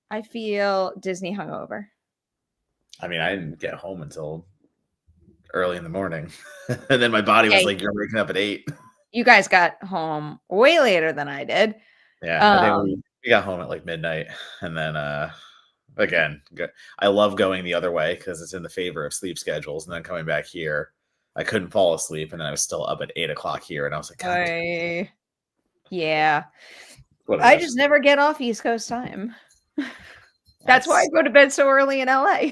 I feel Disney hungover. I mean, I didn't get home until early in the morning. And then my body was like, you're waking up at 8. You guys got home way later than I did. Yeah, I think we got home at like midnight. And then, again, I love going the other way because it's in the favor of sleep schedules. And then coming back here, I couldn't fall asleep. And then I was still up at 8 o'clock here. And I was like, God. Yeah. I just never get off East Coast time. That's why I go to bed so early in LA.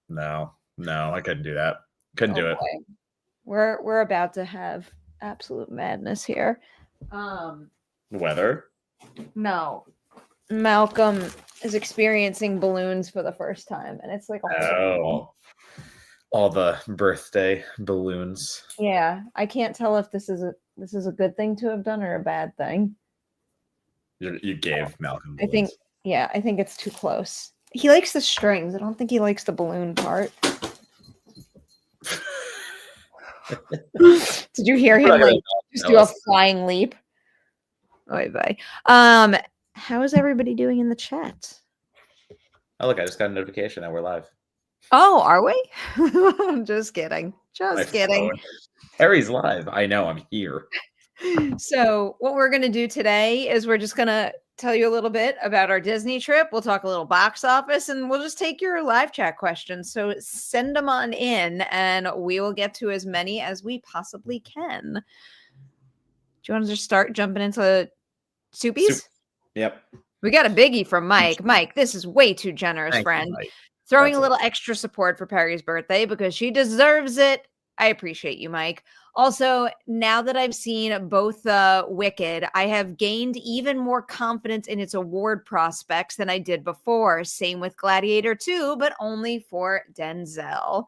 No, I couldn't do that. Couldn't do it. We're about to have absolute madness here. Weather? No. Malcolm is experiencing balloons for the first time, and it's like all the birthday balloons. Yeah, I can't tell if this is a good thing to have done or a bad thing. You gave Malcolm balloons. I think it's too close. He likes the strings. I don't think he likes the balloon part. Did you hear him just do a flying leap? Bye. How is everybody doing in the chat? Oh, look, I just got a notification that we're live. Oh, are we? I'm just kidding. Just kidding. Perri's live. I know, I'm here. So what we're going to do today is we're just going to tell you a little bit about our Disney trip. We'll talk a little box office, and we'll just take your live chat questions. So send them on in, and we will get to as many as we possibly can. Do you want to just start jumping into Soupies? Yep. We got a biggie from Mike. Mike, this is way too generous, friend. Throwing a little extra support for Perri's birthday because she deserves it. I appreciate you, Mike. Also, now that I've seen both Wicked, I have gained even more confidence in its award prospects than I did before. Same with Gladiator II, but only for Denzel.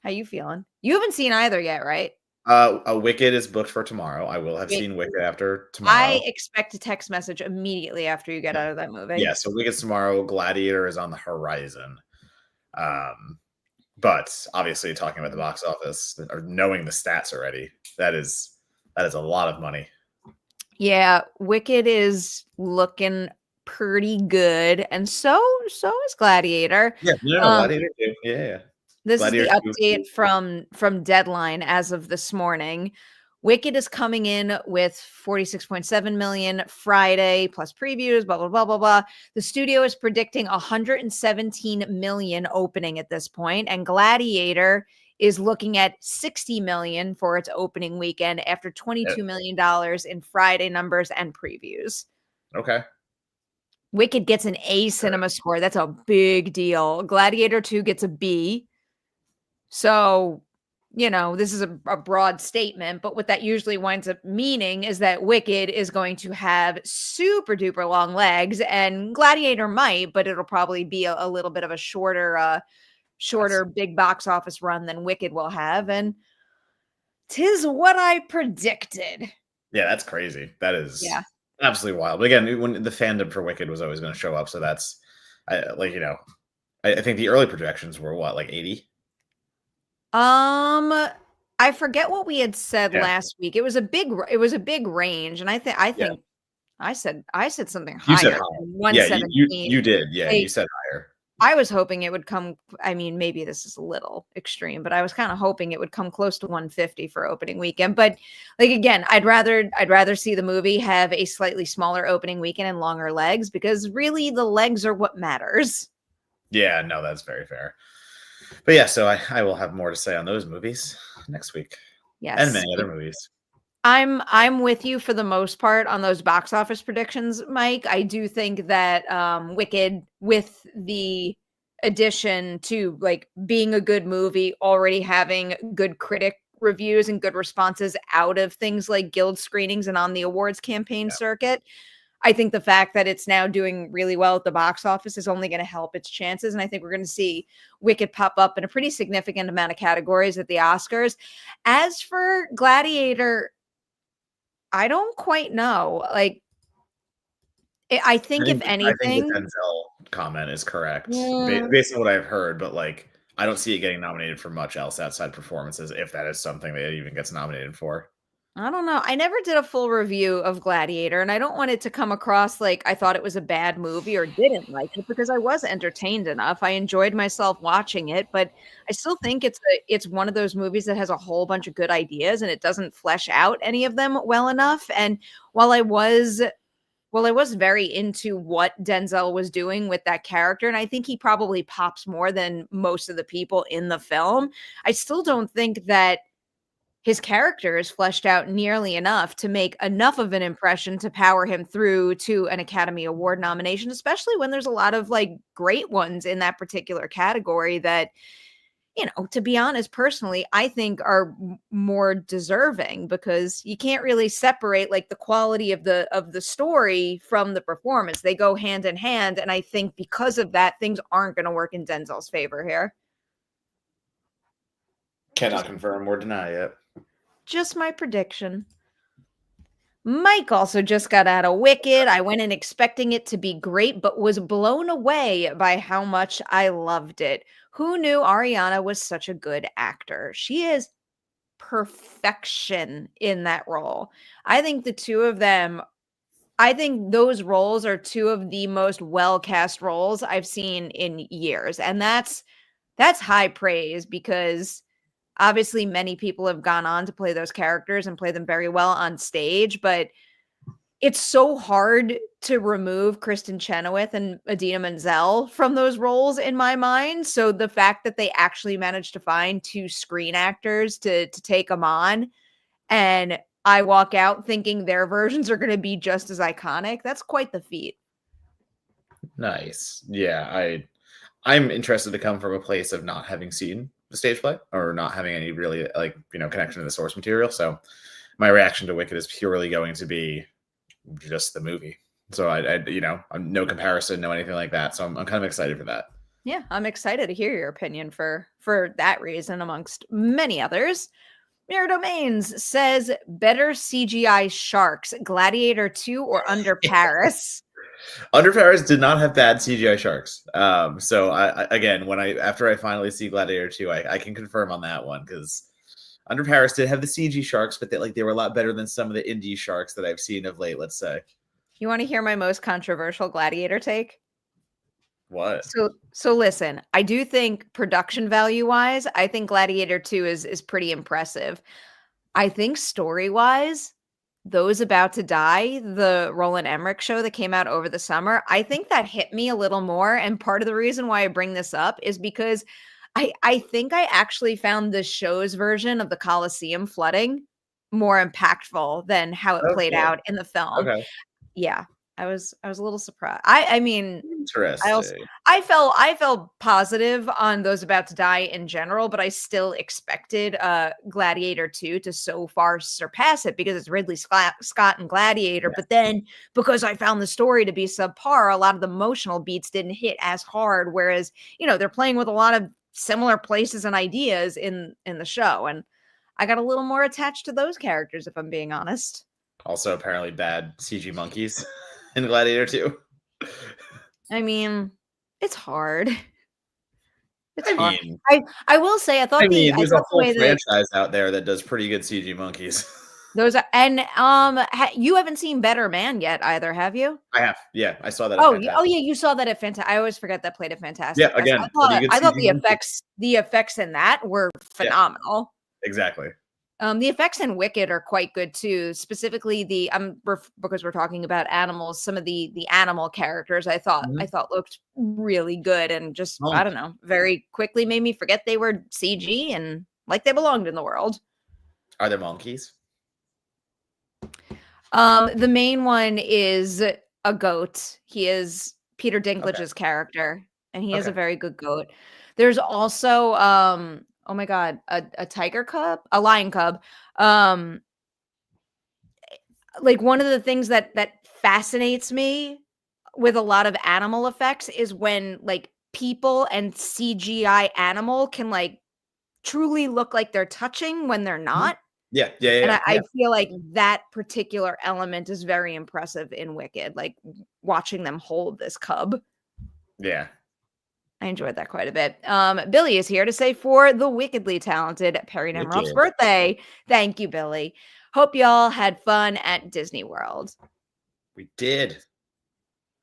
How you feeling? You haven't seen either yet, right? Wicked is booked for tomorrow. I will have seen Wicked after tomorrow. I expect a text message immediately after you get out of that movie. Yeah, so Wicked's tomorrow. Gladiator is on the horizon. But obviously, talking about the box office or knowing the stats already, that is a lot of money. Yeah, Wicked is looking pretty good, and so is Gladiator. Yeah, Gladiator too. Yeah. This Gladiator is the update from Deadline as of this morning. Wicked is coming in with 46.7 million Friday plus previews, blah, blah, blah, blah, blah. The studio is predicting 117 million opening at this point, and Gladiator is looking at 60 million for its opening weekend after $22 million in Friday numbers and previews. Okay. Wicked gets an A cinema score. That's a big deal. Gladiator 2 gets a B. So, this is a broad statement, but what that usually winds up meaning is that Wicked is going to have super duper long legs, and Gladiator might, but it'll probably be a little bit of a shorter big box office run than Wicked will have. And 'tis what I predicted. Yeah, that's crazy. That is absolutely wild. But again, when the fandom for Wicked was always going to show up, so that's I think the early projections were what, like 80? I forget what we had said last week. It was a big range, and I think I said something higher. You said higher. You did. Yeah, you said higher. I was hoping it would come. I mean, maybe this is a little extreme, but I was kind of hoping it would come close to 150 for opening weekend. But again, I'd rather see the movie have a slightly smaller opening weekend and longer legs, because really the legs are what matters. Yeah, no, that's very fair. But yeah, so I will have more to say on those movies next week. Yes. And many other movies. I'm with you for the most part on those box office predictions, Mike. I do think that Wicked, with the addition to being a good movie, already having good critic reviews and good responses out of things like guild screenings and on the awards campaign circuit, I think the fact that it's now doing really well at the box office is only going to help its chances. And I think we're going to see Wicked pop up in a pretty significant amount of categories at the Oscars. As for Gladiator, I don't quite know. I think if anything, I think the Denzel comment is correct based on what I've heard. But I don't see it getting nominated for much else outside performances, if that is something that it even gets nominated for. I don't know. I never did a full review of Gladiator, and I don't want it to come across like I thought it was a bad movie or didn't like it, because I was entertained enough. I enjoyed myself watching it, but I still think it's one of those movies that has a whole bunch of good ideas and it doesn't flesh out any of them well enough. And while I was very into what Denzel was doing with that character, and I think he probably pops more than most of the people in the film, I still don't think that his character is fleshed out nearly enough to make enough of an impression to power him through to an Academy Award nomination, especially when there's a lot of like great ones in that particular category that, to be honest, personally, I think are more deserving, because you can't really separate like the quality of the story from the performance. They go hand in hand, and I think because of that, things aren't going to work in Denzel's favor here. Cannot confirm or deny it. Just my prediction. Mike also just got out of Wicked. I went in expecting it to be great, but was blown away by how much I loved it. Who knew Ariana was such a good actor? She is perfection in that role. I think the two of them, I think those roles are two of the most well-cast roles I've seen in years. And that's high praise, because obviously many people have gone on to play those characters and play them very well on stage, but it's so hard to remove Kristen Chenoweth and Idina Menzel from those roles in my mind. So the fact that they actually managed to find two screen actors to take them on, and I walk out thinking their versions are going to be just as iconic, that's quite the feat. Nice. Yeah, I'm interested to come from a place of not having seen the stage play or not having any really connection to the source material. So my reaction to Wicked is purely going to be just the movie. So I'm no comparison, no anything like that. So I'm kind of excited for that. Yeah, I'm excited to hear your opinion for that reason, amongst many others. Mirror Domains says, better CGI sharks, Gladiator 2 or Under Paris? Under Paris did not have bad CGI sharks. So after I finally see Gladiator 2, I can confirm on that one, because Under Paris did have the CG sharks, but they were a lot better than some of the indie sharks that I've seen of late, let's say. You want to hear my most controversial Gladiator take? What? So listen, I do think production value wise, I think Gladiator 2 is pretty impressive. I think story wise, Those About to Die, the Roland Emmerich show that came out over the summer, I think that hit me a little more. And part of the reason why I bring this up is because I think I actually found the show's version of the Colosseum flooding more impactful than how it played out in the film. Okay. Yeah, I was a little surprised. I mean, Interesting. I felt positive on Those About to Die in general, but I still expected Gladiator 2 to so far surpass it, because it's Ridley Scott and Gladiator. But then, because I found the story to be subpar, a lot of the emotional beats didn't hit as hard, whereas they're playing with a lot of similar places and ideas in the show, and I got a little more attached to those characters, if I'm being honest. Also, apparently bad CG monkeys in Gladiator 2. I mean, it's hard. It's I hard. mean, I will say, there's a whole franchise out there that does pretty good CG monkeys. Those are, and you haven't seen Better Man yet either, have you? I have. Yeah, I saw that. Oh yeah, you saw that at Fantastic. I always forget that played at Fantastic. Yeah, again, I thought the effects in that were phenomenal. Yeah, exactly. The effects in Wicked are quite good too. Specifically, because we're talking about animals, some of the animal characters I thought looked really good, and just I don't know, very quickly made me forget they were CG and like they belonged in the world. Are there monkeys? The main one is a goat. He is Peter Dinklage's character, and he is a very good goat. There's also oh my god, a tiger cub, a lion cub. Like, one of the things that fascinates me with a lot of animal effects is when like people and CGI animal can like truly look like they're touching when they're not. Yeah. And I feel like that particular element is very impressive in Wicked, like watching them hold this cub. Yeah. I enjoyed that quite a bit. Billy is here to say for the wickedly talented Perri Nemiroff's Wicked. birthday. Thank you, Billy. Hope y'all had fun at Disney World. We did.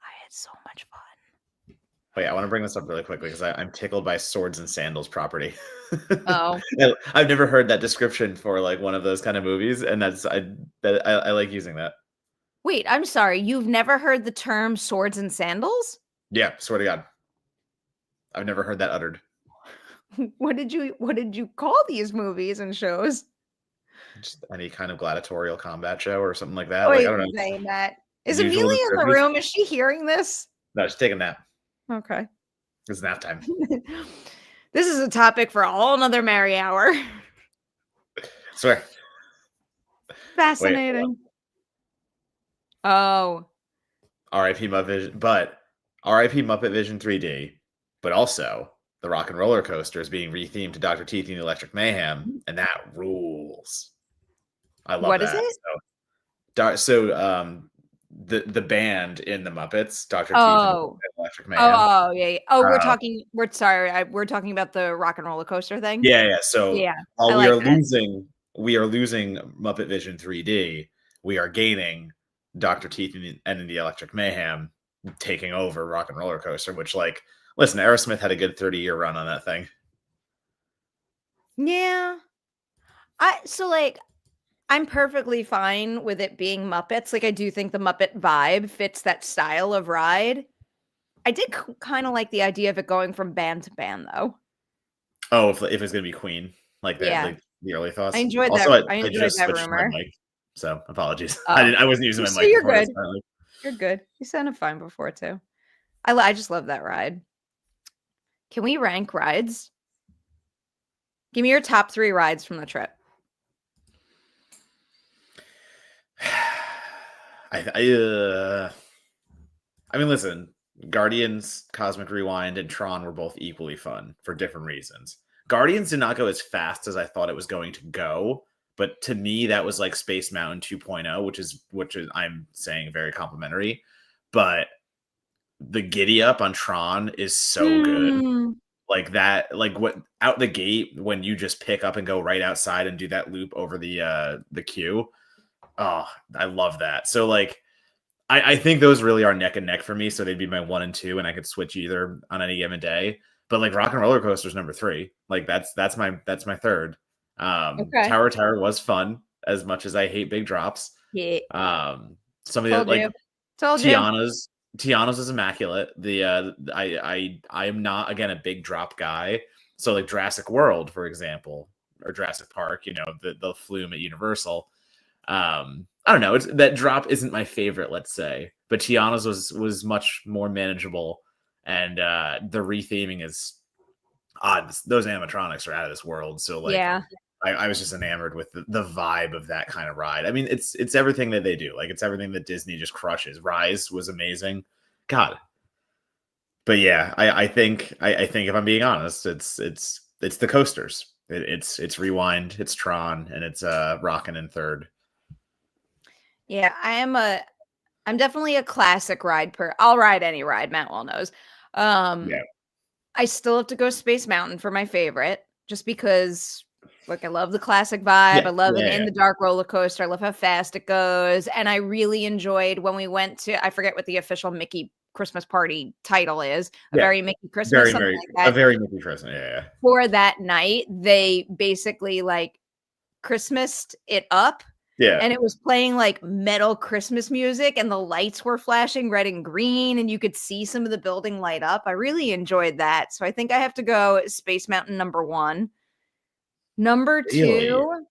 I had so much fun. Wait, I want to bring this up really quickly because I'm tickled by Swords and Sandals property. Oh. I've never heard that description for like one of those kind of movies, and I like using that. Wait, I'm sorry. You've never heard the term swords and sandals? Yeah, swear to God, I've never heard that uttered. What did you call these movies and shows? Just any kind of gladiatorial combat show or something like that. Oh, Like he's I don't know. saying that. Is Usual Amelia in the descriptors. room? Is she hearing this? No, just take a nap. Okay. It's nap time. This is a topic for a whole nother Merri Hour. Swear. Fascinating. Oh. R.I.P. Muppet Vision, but R.I.P. Muppet Vision 3D, but also the Rock and Roller Coaster is being rethemed to Dr. Teeth and the Electric Mayhem, and that rules. I love What that. is it? So the band in the Muppets, Dr. Teeth Oh. and the Electric Mayhem. Oh, yeah. Oh, we're talking about the Rock and Roller Coaster thing. Yeah. So yeah, while we are losing Muppet Vision 3D, we are gaining Dr. Teeth and the Electric Mayhem taking over Rock and Roller Coaster, which, like, listen, Aerosmith had a good 30-year run on that thing. Yeah. I'm perfectly fine with it being Muppets. Like, I do think the Muppet vibe fits that style of ride. I did kind of like the idea of it going from band to band, though. Oh, if it's gonna be Queen, like that, Yeah. like the early thoughts. I enjoyed Also, that. I I enjoyed just that switched my rumor. mic, so apologies. Oh. I wasn't using my So mic. you're Before good. this, apparently. You're good. You sounded fine before too. I just love that ride. Can we rank rides? Give me your top 3 rides from the trip. I mean, listen, Guardians, Cosmic Rewind, and Tron were both equally fun for different reasons. Guardians did not go as fast as I thought it was going to go, but to me, that was like Space Mountain 2.0, which is I'm saying very complimentary. But the giddy up on Tron is so good. Like that, like what out the gate when you just pick up and go right outside and do that loop over the queue. Oh, I love that. So like I think those really are neck and neck for me. So they'd be my 1 and 2, and I could switch either on any given day. But like Rock and Roller Coaster is number 3. Like that's my third. Okay. Tower was fun as much as I hate big drops. Yeah. Some of the like Told you. Tiana's is immaculate. I am not again a big drop guy. So like Jurassic World, for example, or Jurassic Park, the flume at Universal. I don't know. That drop isn't my favorite, let's say, but Tiana's was much more manageable, and the retheming is odd. Those animatronics are out of this world. So like, yeah, I was just enamored with the vibe of that kind of ride. I mean, it's everything that they do. Like it's everything that Disney just crushes. Rise was amazing, God. But yeah, I think if I'm being honest, it's the coasters. It's Rewind, it's Tron, and it's Rockin' in third. Yeah, I'm definitely a classic ride I'll ride any ride, Matt well knows. Yeah. I still have to go Space Mountain for my favorite, just because I love the classic vibe. I love an in the dark roller coaster. I love how fast it goes. And I really enjoyed when we went to, I forget what the official Mickey Christmas party title is. A very Mickey Christmas. Very, like that. A very Mickey Christmas. Yeah. For that night, they basically like Christmased it up. Yeah. And it was playing like metal Christmas music, and the lights were flashing red and green, and you could see some of the building light up. I really enjoyed that. So I think I have to go Space Mountain number 1. Number 2, really?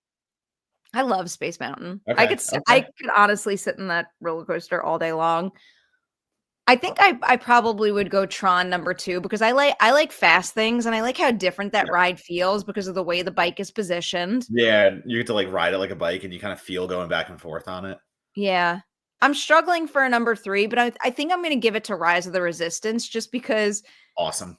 I love Space Mountain. Okay, I could honestly sit in that roller coaster all day long. I think I probably would go Tron number 2 because I like fast things, and I like how different that ride feels because of the way the bike is positioned. Yeah, you get to like ride it like a bike, and you kind of feel going back and forth on it. Yeah. I'm struggling for a number 3, but I think I'm going to give it to Rise of the Resistance just because awesome.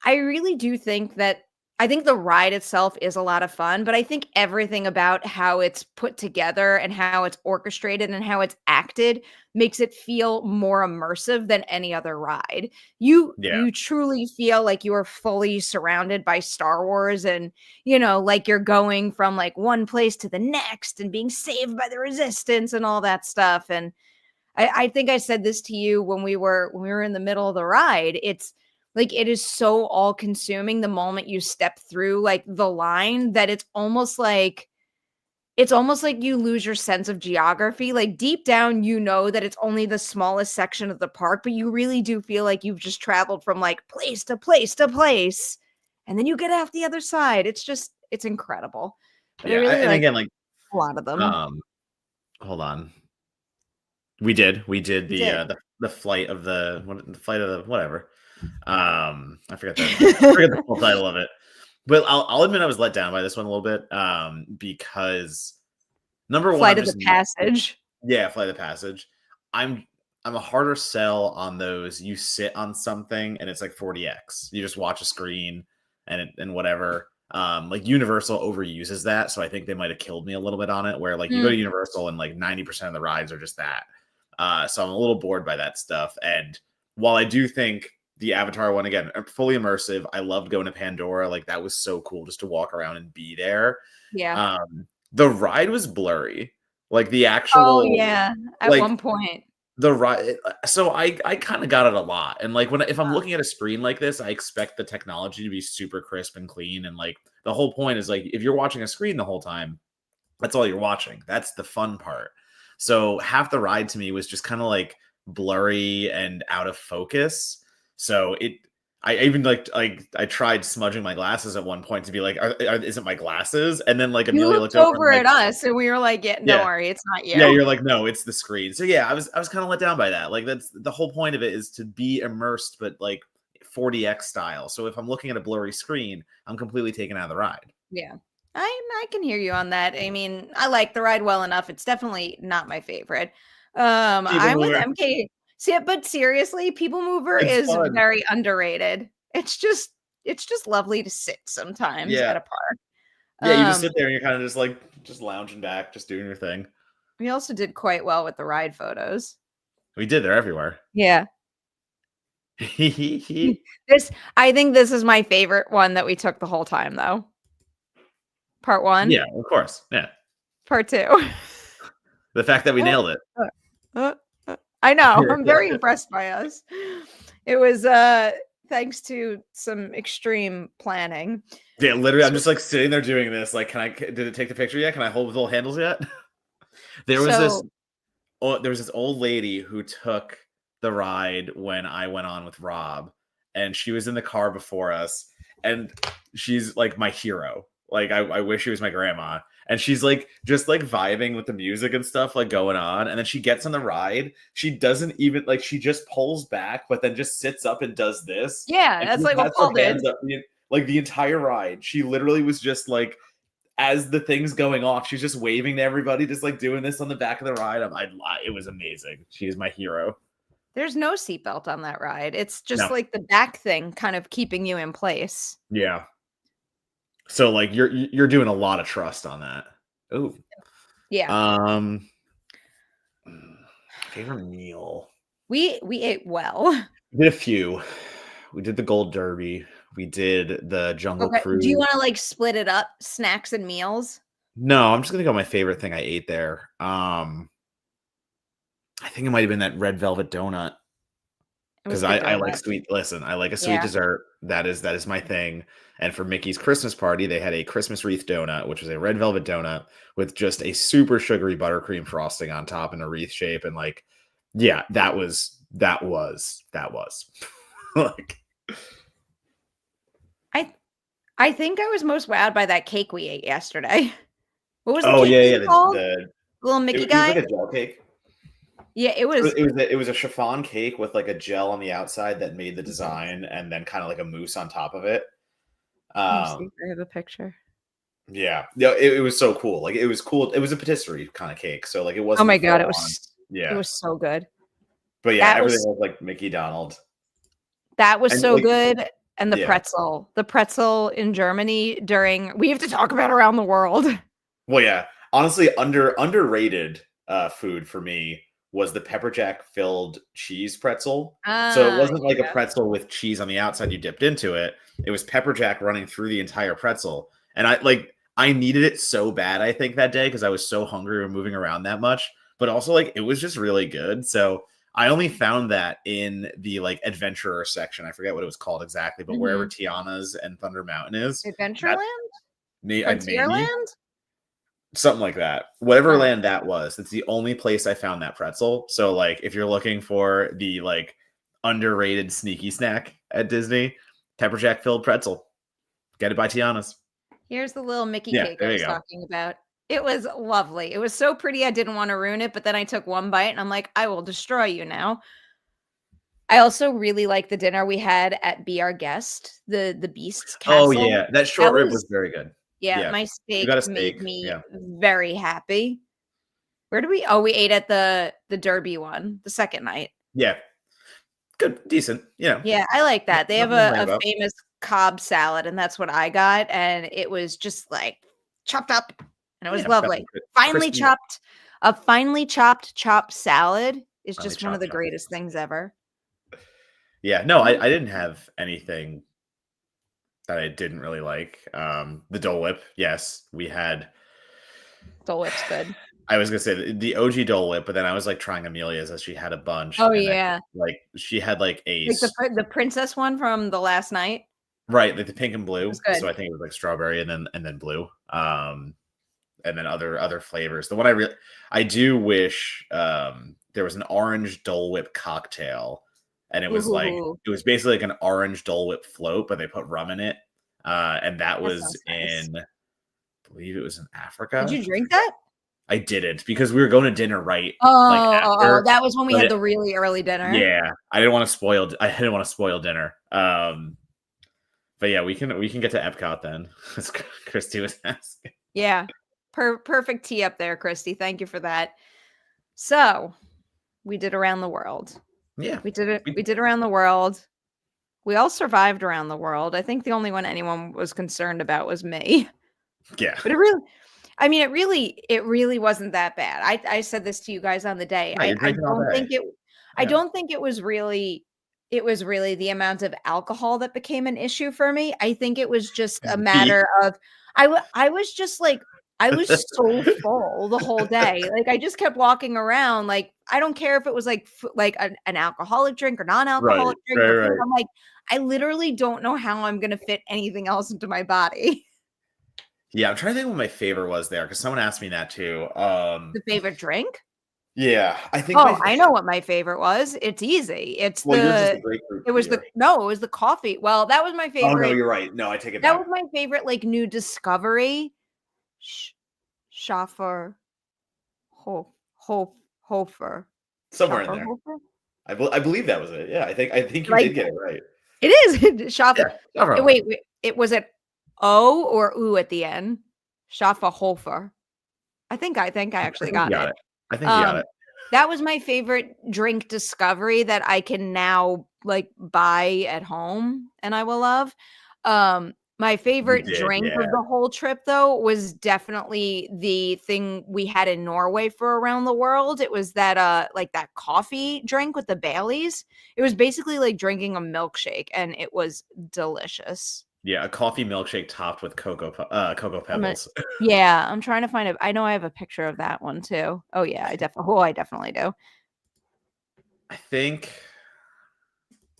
I really do think that I think the ride itself is a lot of fun, but I think everything about how it's put together and how it's orchestrated and how it's acted makes it feel more immersive than any other ride. Yeah. You truly feel like you are fully surrounded by Star Wars and, you know, like you're going from like one place to the next and being saved by the resistance and all that stuff. And I think I said this to you when we were in the middle of the ride. It's like it is so all consuming the moment you step through like the line that it's almost like you lose your sense of geography. Like deep down, you know that it's only the smallest section of the park, but you really do feel like you've just traveled from like place to place to place. And then you get off the other side. It's incredible. But I Yeah. really And like again, like, a lot of them. um, hold on. We did You did. the flight of the flight of the whatever. I forget the full title of it. But I'll admit I was let down by this one a little bit. Because number one, Flight I'm of the just Passage. yeah, Flight of the Passage. I'm I'm a harder sell on those. You sit on something and it's like 40x. You just watch a screen and whatever. Like Universal overuses that, so I think they might have killed me a little bit on it. Where like you go to Mm, Universal and like 90% of the rides are just that. So I'm a little bored by that stuff. And while I do think the Avatar one again fully immersive, I loved going to Pandora. Like that was so cool just to walk around and be there. yeah. The ride was blurry. Like the Oh, actual yeah, at like one point. the ride. So I kind of got it a lot. And like if I'm looking at a screen like this, I expect the technology to be super crisp and clean. And like the whole point is like if you're watching a screen the whole time, that's all you're watching. That's the fun part. So half the ride to me was just kind of like blurry and out of focus. So I even like I tried smudging my glasses at one point to be like, is it my glasses? And then like You Amelia looked looked over and over like, at us, and we were like, "Yeah, don't yeah, worry, it's not yeah, you." you're like, no, it's the screen. So yeah, I was kind of let down by that. Like that's the whole point of it is to be immersed, but like 40x style. So if I'm looking at a blurry screen, I'm completely taken out of the ride. Yeah. I can hear you on that. I mean, I like the ride well enough. It's definitely not my favorite. People I'm with mover, MK. See, but seriously, People Mover it's is fun. very underrated. It's just lovely to sit sometimes Yeah. at a park. Yeah, you just Um, sit there and you're kind of just like just lounging back, just doing your thing. we also did quite well with the ride photos. We did. They're everywhere. Yeah. Yeah, This I think this is my favorite one that we took the whole time though. Part 1, of course. Yeah. part 2. The fact that we nailed it. Uh, I know. I'm very impressed by us. It was thanks to some extreme planning. Yeah, literally, I'm So, just like sitting there doing this. Like, did it take the picture yet? Can I hold with little handles yet? There was this, so there was this old lady who took the ride when I went on with Rob, and she was in the car before us, and she's like my hero. Like, I wish she was my grandma. And she's like just like vibing with the music and stuff like going on. And then she gets on the ride. She doesn't even like she just pulls back, but then just sits up and does this. yeah, And that's she like has what her Paul did. hands up like the entire ride. She literally was just like as the thing's going off, she's just waving to everybody, just like doing this on the back of the ride. It was amazing. She is my hero. There's no seatbelt on that ride. It's just No, like the back thing kind of keeping you in place. yeah. So like you're doing a lot of trust on that. Oh, Yeah. um, favorite meal. We ate well. We did a few. We did the Gold Derby. We did the Jungle Okay. Do you Cruise. want to like split it up, snacks and meals? No, I'm just gonna go my favorite thing I ate there. I think it might have been that red velvet donut It was because a good I like donut. sweet. Listen, I like a sweet Yeah. dessert. That is my thing. And for Mickey's Christmas party, they had a Christmas wreath donut, which was a red velvet donut with just a super sugary buttercream frosting on top in a wreath shape. And like, yeah, that was like, I I think I was most wowed by that cake we ate yesterday. What was the oh cake yeah, yeah. thing called? Little Mickey It was like guy? a gel cake. Yeah, It was a chiffon cake with like a gel on the outside that made the design, and then kind of like a mousse on top of it. let me see Um, if I have a picture. yeah, it was so cool. Like it was cool. It was a patisserie kind of cake, so like it Oh my wasn't god, full on. it Yeah, was so good. but yeah, That everything was was like Mickey Donald, that was and so like good. And the pretzel in Germany we have to talk about around the world. Well, yeah, honestly, underrated food for me was the pepper jack filled cheese pretzel. So it wasn't like a pretzel with cheese on the outside you dipped into it. It was pepper jack running through the entire pretzel. And I needed it so bad, I think, that day because I was so hungry and moving around that much. But also, like, it was just really good. So I only found that in the like adventurer section. I forget what it was called exactly, but wherever Tiana's and Thunder Mountain is. Adventureland? Maybe. Frontierland? Something like that. Whatever land that was, it's the only place I found that pretzel. So, like, if you're looking for the like underrated sneaky snack at Disney, pepper jack filled pretzel, get it by Tiana's. Here's the little Mickey cake I was talking about. It was lovely. It was so pretty. I didn't want to ruin it, but then I took one bite and I'm like, I will destroy you now. I also really like the dinner we had at Be Our Guest, the Beast's Castle. Oh yeah, that short rib was very good. Yeah, my steak made me very happy. Where did we? Oh, we ate at the Derby one, the second night. Yeah, good, decent. Yeah, I like that. They have a famous Cobb salad, and that's what I got, and it was just like chopped up, and it was lovely. Finely chopped, a finely chopped salad is just one of the greatest things ever. Yeah, no, I didn't have anything that I didn't really like. The Dole Whip, yes, we had. Dole Whip's good. I was gonna say the OG Dole Whip, but then I was like trying Amelia's as she had a bunch. Oh yeah, she had like a the princess one from the last night. Right, like the pink and blue. So I think it was like strawberry and then blue. And then other flavors. The one I do wish there was an orange Dole Whip cocktail. And it was it was basically like an orange Dole Whip float, but they put rum in it. And that was in, I believe it was in Africa. Did you drink that? I didn't because we were going to dinner right. Oh, that was when we had the really early dinner. Yeah, I didn't want to spoil dinner. But yeah, we can get to Epcot then, as Christy was asking. Yeah, perfect tee up there, Christy. Thank you for that. So we did around the world. Yeah, we did it. We did around the world. We all survived around the world. I think the only one anyone was concerned about was me. Yeah, but it really wasn't that bad. I said this to you guys on the day. I don't think it was really the amount of alcohol that became an issue for me. I think it was just a matter of I was just like I was so full the whole day. Like I just kept walking around. Like I don't care if it was like an alcoholic drink or non-alcoholic drink. Right. I'm like, I literally don't know how I'm gonna fit anything else into my body. Yeah, I'm trying to think what my favorite was there because someone asked me that too. The favorite drink? Yeah, I think. Oh, I know what my favorite was. It's easy. It's the coffee. Well, that was my favorite. Oh no, you're right. No, I take it back. That was my favorite, like new discovery. Schaffer, Hofer. Somewhere in there. I believe that was it. Yeah, I think you did get it right. It is Schaffer. Yeah, wait, it was it O or U at the end? Schaffer Hofer. I think I actually got it. I think you got it. That was my favorite drink discovery that I can now like buy at home and I will love. My favorite drink of the whole trip though was definitely the thing we had in Norway for around the world. It was that like that coffee drink with the Baileys. It was basically like drinking a milkshake and it was delicious. Yeah, a coffee milkshake topped with cocoa pebbles. I'm trying to find it. I know I have a picture of that one too. Oh yeah, I definitely do. I think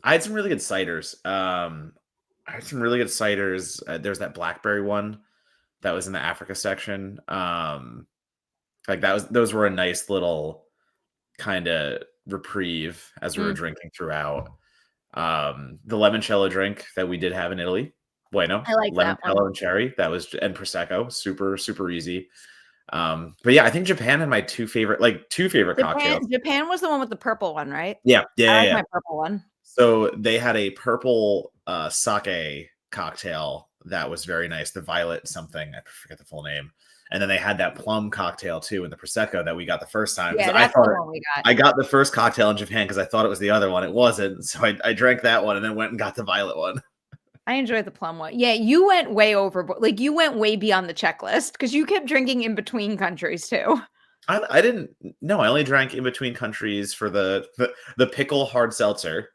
I had some really good ciders. There's that blackberry one that was in the Africa section. Those were a nice little kind of reprieve as we were drinking throughout. The limoncello drink that we did have in Italy. Bueno, I like limoncello and cherry. That was and prosecco, super super easy. But yeah, I think Japan had my two favorite cocktails. Japan was the one with the purple one, right? Yeah. I like my purple one. So they had a purple sake cocktail that was very nice. The violet something, I forget the full name. And then they had that plum cocktail too in the prosecco that we got the first time. Yeah, that's the one we got. I got the first cocktail in Japan because I thought it was the other one. It wasn't. So I drank that one and then went and got the violet one. I enjoyed the plum one. Yeah, you went way overboard. Like, you went way beyond the checklist because you kept drinking in between countries too. I didn't. No, I only drank in between countries for the pickle hard seltzer,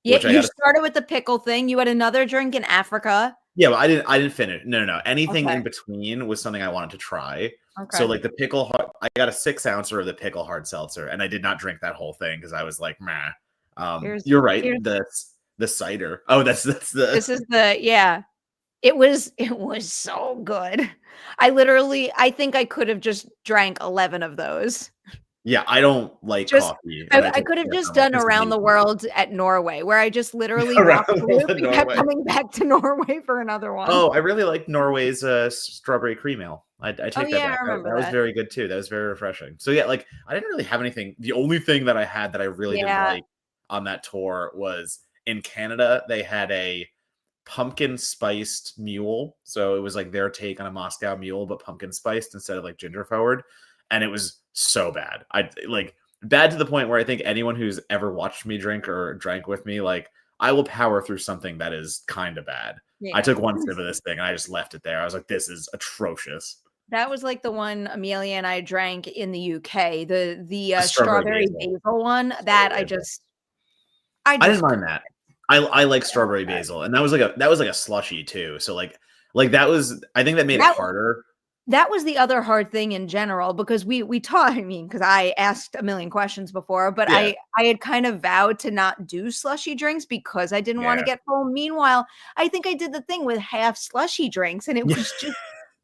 Yeah, which I you got. started with the pickle thing. You had another drink in Africa. Yeah, but I didn't finish. No. Anything Okay. in between was something I wanted to try. So Okay. like the pickle hard, I got a 6 ouncer of the pickle hard seltzer, and I did not drink that whole thing because I was like, meh. Here's You're right. here's The cider. Oh, that's the this is the yeah. It was so good. I think I could have just drank 11 of those. yeah. I don't like Just coffee, and I I took could have care just of it. done This is around the amazing. world at Norway, where I just literally Around walked the the world loop in and kept Norway. coming back to Norway for another one. Oh, I really like Norway's strawberry cream ale. I Oh, take that yeah, back. I remember That was that. very good too. That was very refreshing. So yeah, like I didn't really have anything. The only thing that I had that I really didn't Yeah. like on that tour was in Canada. They had a pumpkin spiced mule. So it was like their take on a Moscow mule, but pumpkin spiced instead of like ginger forward. And it was so bad. I like bad to the point where I think anyone who's ever watched me drink or drank with me, like I will power through something that is kind of bad. I Yeah. took one sip of this thing and I just left it there. I was like, this is atrocious. That was like the one Amelia and I drank in the UK, The strawberry strawberry basil. basil one Strawberry that basil. I I didn't just mind that. I like couldn't strawberry with basil, and that was like a slushy too. So like that was I think that made it that. harder. That was the other hard thing in general because we taught I mean, because I asked a million questions before, but Yeah, I had kind of vowed to not do slushy drinks because I didn't wanna yeah, get full. Meanwhile, I think I did the thing with half slushy drinks, and yeah. it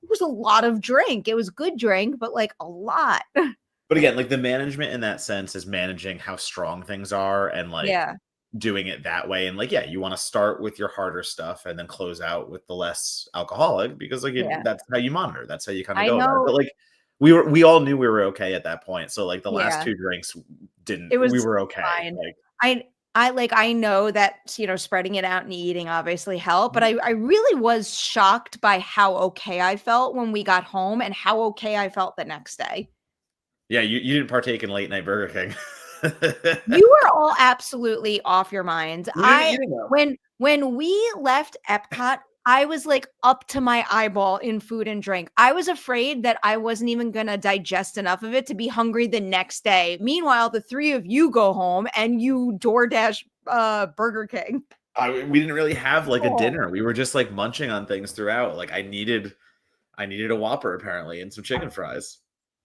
was a lot of drink. It was good drink, but, like, a lot. But again, like the management in that sense is managing how strong things are and like Yeah, doing it that way. And like, yeah, you want to start with your harder stuff and then close out with the less alcoholic because like yeah. that's how you monitor. That's how you kind of I go about it. know But like we all knew we were okay at that point. So like the last yeah, two drinks didn't it we was were okay. fine. Like I know that, spreading it out and eating obviously helped, but I really was shocked by how okay I felt when we got home and how okay I felt the next day. yeah, you didn't partake in late night Burger King. You were all absolutely off your minds. You didn't you didn't know. When we left Epcot, I was, like, up to my eyeball in food and drink. I was afraid that I wasn't even gonna digest enough of it to be hungry the next day. Meanwhile, the 3 of you go home and you DoorDash, Burger King. We didn't really have like a Oh. dinner. We were just like munching on things throughout. Like I needed a Whopper apparently and some chicken fries.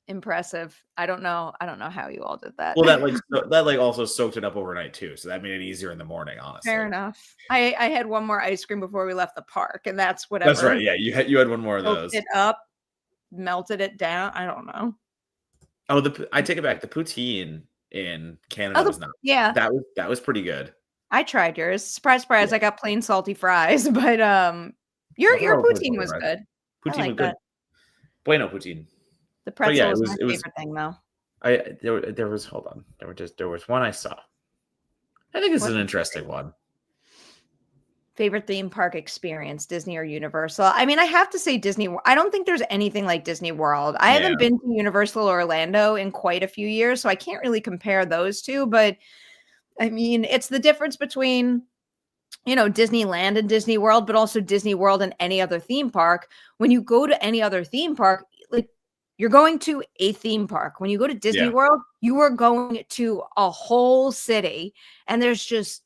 Impressive. I don't know how you all did that. Well, that like also soaked it up overnight too, so that made it easier in the morning, Fair honestly. enough. I had one more ice cream before we left the park, and that's That's whatever right. Yeah, you had one more of soaked those. it up, melted it down. I don't know. Oh, I take it back. The poutine in Oh, Canada the was not. yeah. That was pretty good. I tried yours. Surprise, Yeah, surprise, I got plain salty fries, but, nothing your wrong with plain poutine salted was fries. good. I Poutine was like good. that. Bueno poutine. The But yeah, pretzel was my it was. favorite thing, though. There was hold on. There was one I saw. I think this is What's an your interesting one. favorite theme park experience, Disney or Universal? I mean, I have to say Disney Wo I don't think there's anything like Disney World. I Yeah. haven't been to Universal Orlando in quite a few years, so I can't really compare those 2, but, I mean, it's the difference between, Disneyland and Disney World, but also Disney World and any other theme park. When you go to any other theme park, like, you're going to a theme park. When you go to Disney Yeah. World, you are going to a whole city, and there is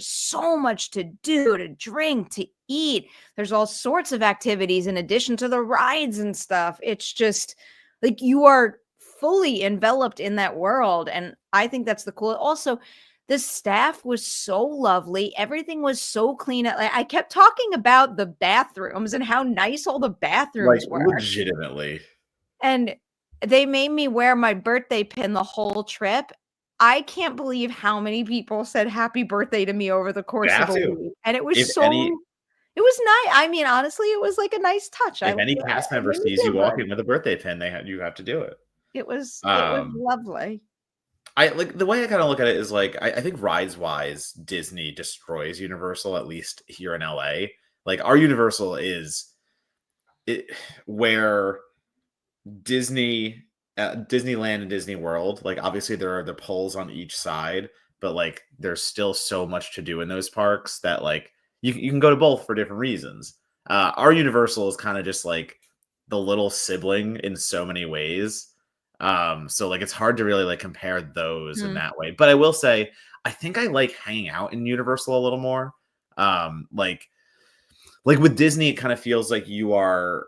so much to do, to drink, to eat. There's all sorts of activities in addition to the rides and stuff. It's just like you are fully enveloped in that world, and I think that's the cool. Also, the staff was so lovely. Everything was so clean. I kept talking about the bathrooms and how nice all the Like bathrooms were. legitimately. And they made me wear my birthday pin the whole trip. I can't believe how many people said happy birthday to me over the You course of have a to. week, and If any it was nice. I mean, honestly, it was like a nice touch. if any cast It member made me sees feel you good. walking with a birthday pin, you have to do it. It was Um lovely. I like the way I kind of look at it is like I think rides wise, Disney destroys Universal, at least here in LA. Like our Universal is it where Disney Disneyland and Disney World, like obviously there are the poles on each side, but like there's still so much to do in those parks that like you can go to both for different reasons. Our Universal is kind of just like the little sibling in so many ways. So like it's hard to really like compare those in that way. But I will say, I think I like hanging out in Universal a little more. Like with Disney, it kind of feels like you're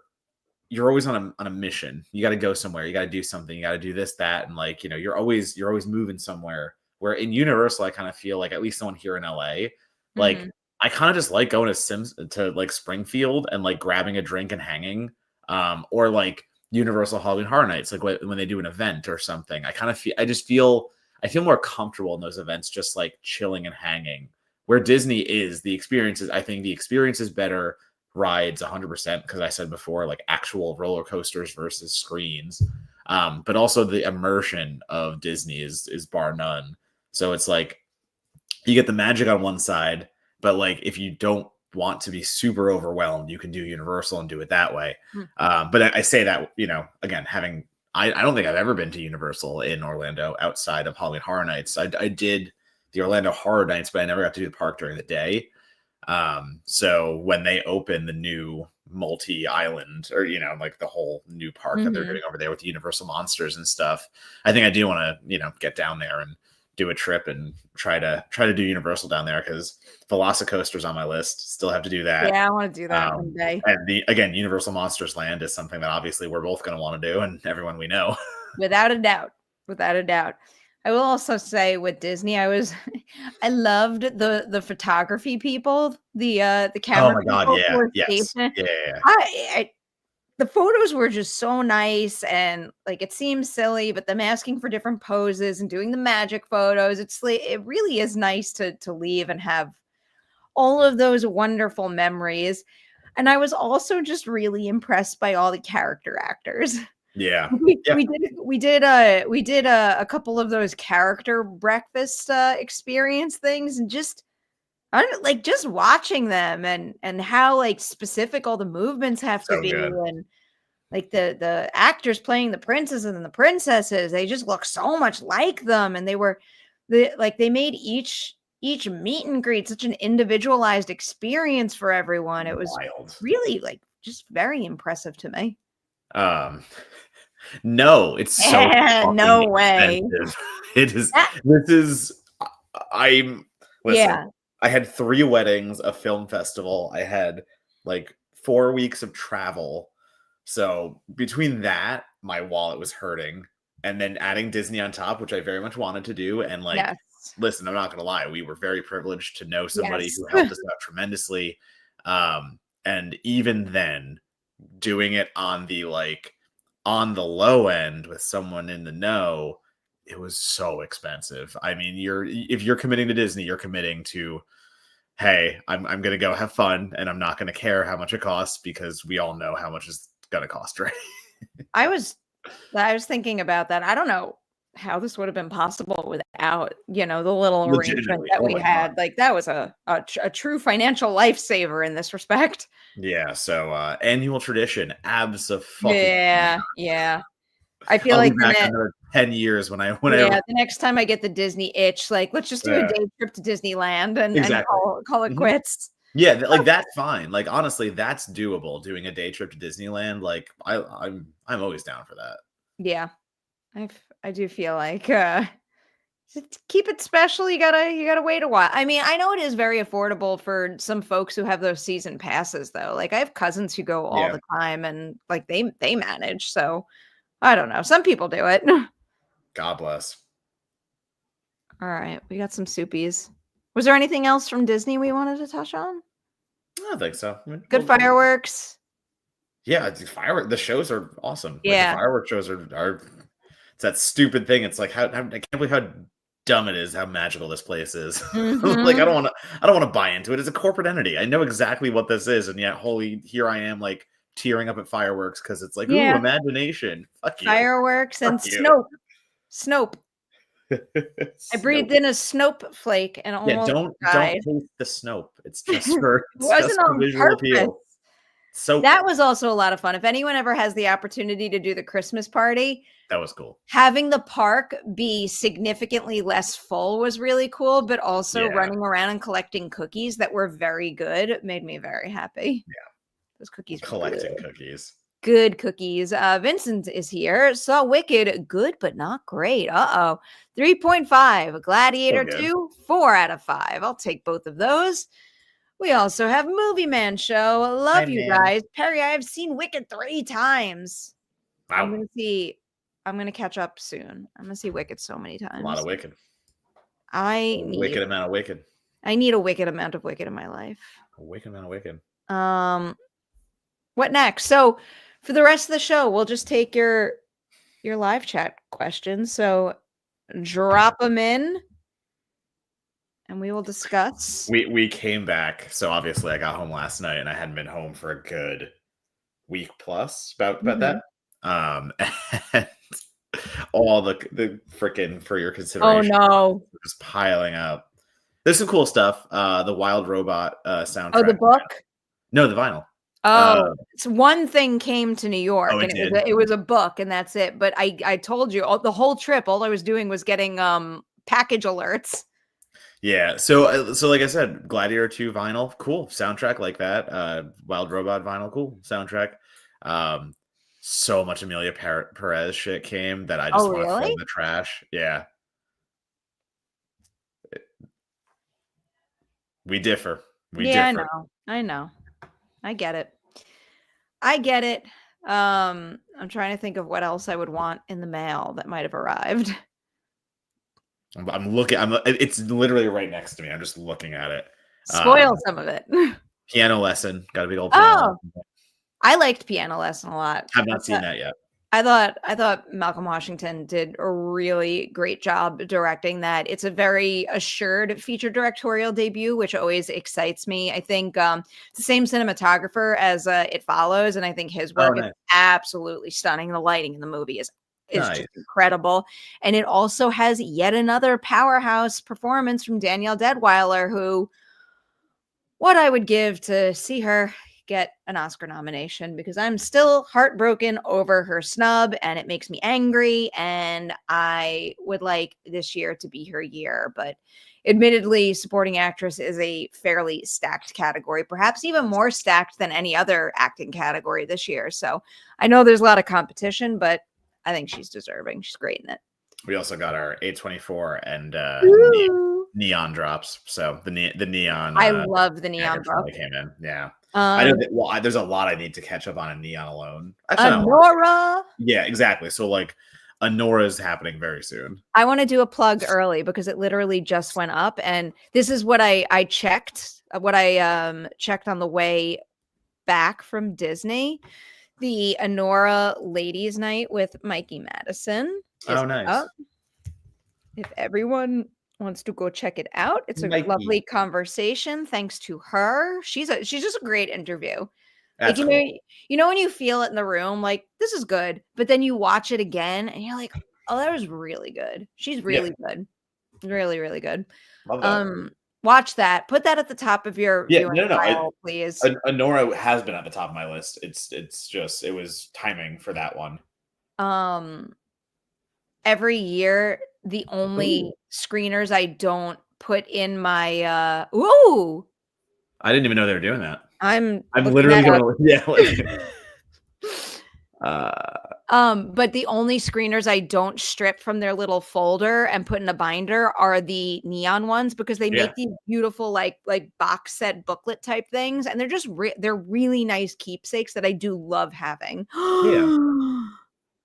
always on a mission. You got to go somewhere. You got to do something. You got to do this, that, and like you're always moving somewhere. Where in Universal, I kind of feel like, at least the one here in LA, like I kind of just like going to like Springfield and like grabbing a drink and hanging, or like Universal Halloween Horror Nights, like when they do an event or something. I feel more comfortable in those events, just like chilling and hanging. Where Disney is, I think the experience is better. Rides 100%, because I said before, like actual roller coasters versus screens, but also the immersion of Disney is bar none. So it's like you get the magic on one side, but like if you don't want to be super overwhelmed, you can do Universal and do it that way. But I say that, again, I don't think I've ever been to Universal in Orlando outside of Halloween Horror Nights. I did the Orlando Horror Nights, but I never got to do the park during the day. So when they open the new multi-island, or like the whole new park that they're doing over there with the Universal Monsters and stuff, I think I do want to get down there and do a trip and try to do Universal down there, because Velocicoaster's on my list. Still have to do that. Yeah, I want to do that one day. And Universal Monsters Land is something that obviously we're both going to want to do, and everyone we know. Without a doubt. I will also say with Disney, I loved the photography people, the camera. Oh my God, yeah, yes, yeah. The photos were just so nice, and like it seems silly, but them asking for different poses and doing the magic photos, it really is nice to leave and have all of those wonderful memories. And I was also just really impressed by all the character actors. Yeah. We did a couple of those character breakfast experience things, and just watching them and how like specific all the movements have to be, good. and like the actors playing the princes and the princesses, they just look so much like them, and they made each meet and greet such an individualized experience for everyone. It was wild. Really like just very impressive to me. No, it's so no way. Listen, I had 3 weddings, a film festival. I had like 4 weeks of travel. So between that, my wallet was hurting. And then adding Disney on top, which I very much wanted to do. And like, listen, I'm not going to lie. We were very privileged to know somebody who helped us out tremendously. And even then, doing it on the low end with someone in the know, it was so expensive. I mean, if you're committing to Disney, you're committing to, hey, I'm going to go have fun, and I'm not going to care how much it costs, because we all know how much it's going to cost, right? I was thinking about that. I don't know how this would have been possible without, the little arrangement that we had. God. Like that was a true financial lifesaver in this respect. Yeah. So annual tradition, absolutely. Yeah. I feel like back another 10 years when the next time I get the Disney itch, like let's just do a day trip to Disneyland and call it quits. Yeah, like that's fine. Like honestly, that's doable. Doing a day trip to Disneyland, like I'm always down for that. Yeah, I do feel like to keep it special, you gotta wait a while. I mean, I know it is very affordable for some folks who have those season passes, though. Like I have cousins who go all the time, and like they manage. So I don't know. Some people do it. God bless. All right, we got some soupies. Was there anything else from Disney we wanted to touch on? I don't think so. Good fireworks. Yeah, the shows are awesome. Yeah, the fireworks shows are. It's that stupid thing. It's like I can't believe how dumb it is, how magical this place is. Like I don't want to buy into it. It's a corporate entity. I know exactly what this is, and yet here I am like tearing up at fireworks because it's like, ooh, imagination. Fuck you. Fireworks and Snope. I breathed in a Snope flake and almost don't died. taste the Snope. It's just for visual appeal. So that was also a lot of fun. If anyone ever has the opportunity to do the Christmas party, that was cool. having the park be significantly less full was really cool, but also running around and collecting cookies that were very good made me very happy. Yeah. Those cookies were Collecting good. cookies. Good cookies. Vincent is here. Saw Wicked, good but not great. 3.5. Gladiator 2, 4 out of 5. I'll take both of those. We also have Movie Man Show. Love you guys. Perri, I have seen Wicked 3 times. Wow. I'm gonna catch up soon. I'm gonna see Wicked so many times. A lot of Wicked. I need wicked amount of Wicked. I need a wicked amount of Wicked in my life. A wicked amount of Wicked. What next? So for the rest of the show, we'll just take your live chat questions. So drop them in and we will discuss. We came back. So obviously I got home last night and I hadn't been home for a good week plus about that. And all the freaking for your consideration. Oh no. Just piling up. There's some cool stuff. The Wild Robot soundtrack. Oh, the book? No, the vinyl. Oh, it's one thing came to New York and it was a book and that's it. But I told you the whole trip, all I was doing was getting package alerts. Yeah. So like I said, Gladiator 2 vinyl, cool soundtrack like that. Wild Robot vinyl, cool soundtrack. So much Amelia Perez shit came that I just want to throw in the trash. Yeah. We differ. I know. I get it. I'm trying to think of what else I would want in the mail that might have arrived. I'm looking. It's literally right next to me. I'm just looking at it. Spoil some of it. Piano Lesson. Got a big old piano lesson. I liked Piano Lesson a lot. Have not seen that yet. I thought Malcolm Washington did a really great job directing that. It's a very assured feature directorial debut, which always excites me. I think it's the same cinematographer as It Follows, and I think his work is absolutely stunning. The lighting in the movie is just incredible. And it also has yet another powerhouse performance from Danielle Deadwyler, who what I would give to see her get an Oscar nomination, because I'm still heartbroken over her snub and it makes me angry, and I would like this year to be her year. But admittedly, supporting actress is a fairly stacked category, perhaps even more stacked than any other acting category this year. So I know there's a lot of competition, but I think she's deserving. She's great in it. We also got our A24 and neon drops. So the neon. I love the neon drop. Came in. Yeah. I know there's a lot I need to catch up on in neon alone. Anora. Yeah, exactly. So like Anora is happening very soon. I want to do a plug early because it literally just went up, and this is what I checked. What I checked on the way back from Disney. The Anora Ladies Night with Mikey Madison. Oh, nice. Up. If everyone wants to go check it out, it's a lovely conversation thanks to her. She's just a great interview. That's like, cool. You know when you feel it in the room, like this is good, but then you watch it again and you're like, oh, that was really good. She's really good. Really, really good. Love that. Watch that. Put that at the top of your viewing file, please. Anora has been at the top of my list. It's just it was timing for that one. Every year, the only screeners I don't put in my I didn't even know they were doing that. I'm literally going but the only screeners I don't strip from their little folder and put in a binder are the neon ones, because they make these beautiful like box set booklet type things, and they're just they're really nice keepsakes that I do love having. Oh,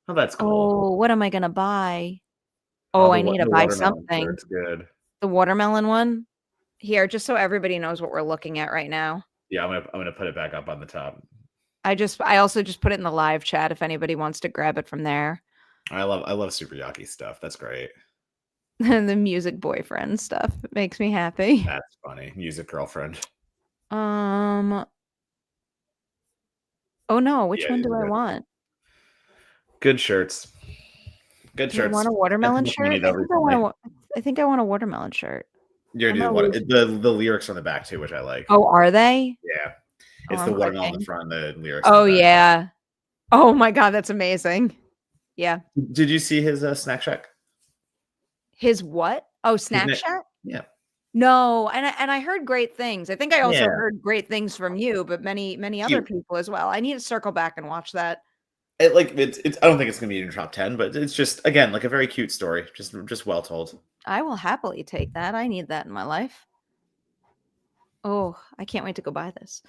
that's cool. Oh, what am I gonna buy? Oh, I need to buy something. It's good. The watermelon one here, just so everybody knows what we're looking at right now. Yeah, I'm gonna put it back up on the top. I also just put it in the live chat if anybody wants to grab it from there. I love Super Yaki stuff. That's great. And the music boyfriend stuff. It makes me happy. That's funny. Music girlfriend. Oh no, which one do I want? Good shirts. Good shirts. I want a watermelon shirt. I think I want a watermelon shirt. The lyrics on the back too, which I like. Oh, are they? Yeah. Oh, It's I'm the watermelon in the clicking. front, the lyrics in the Oh, back. yeah. Oh my god, that's amazing. Yeah. Did you see his Snack Shack? His what? Oh, His Snack neck. Shack? Yeah. No, and I heard great things. I think I also Yeah. heard great things from you, but many other Cute. people as well. I need to circle back and watch that. It's I don't think it's gonna be in your top 10, but it's just, again, like a very cute story, just well told. I will happily take that. I need that in my life. Oh, I can't wait to go buy this.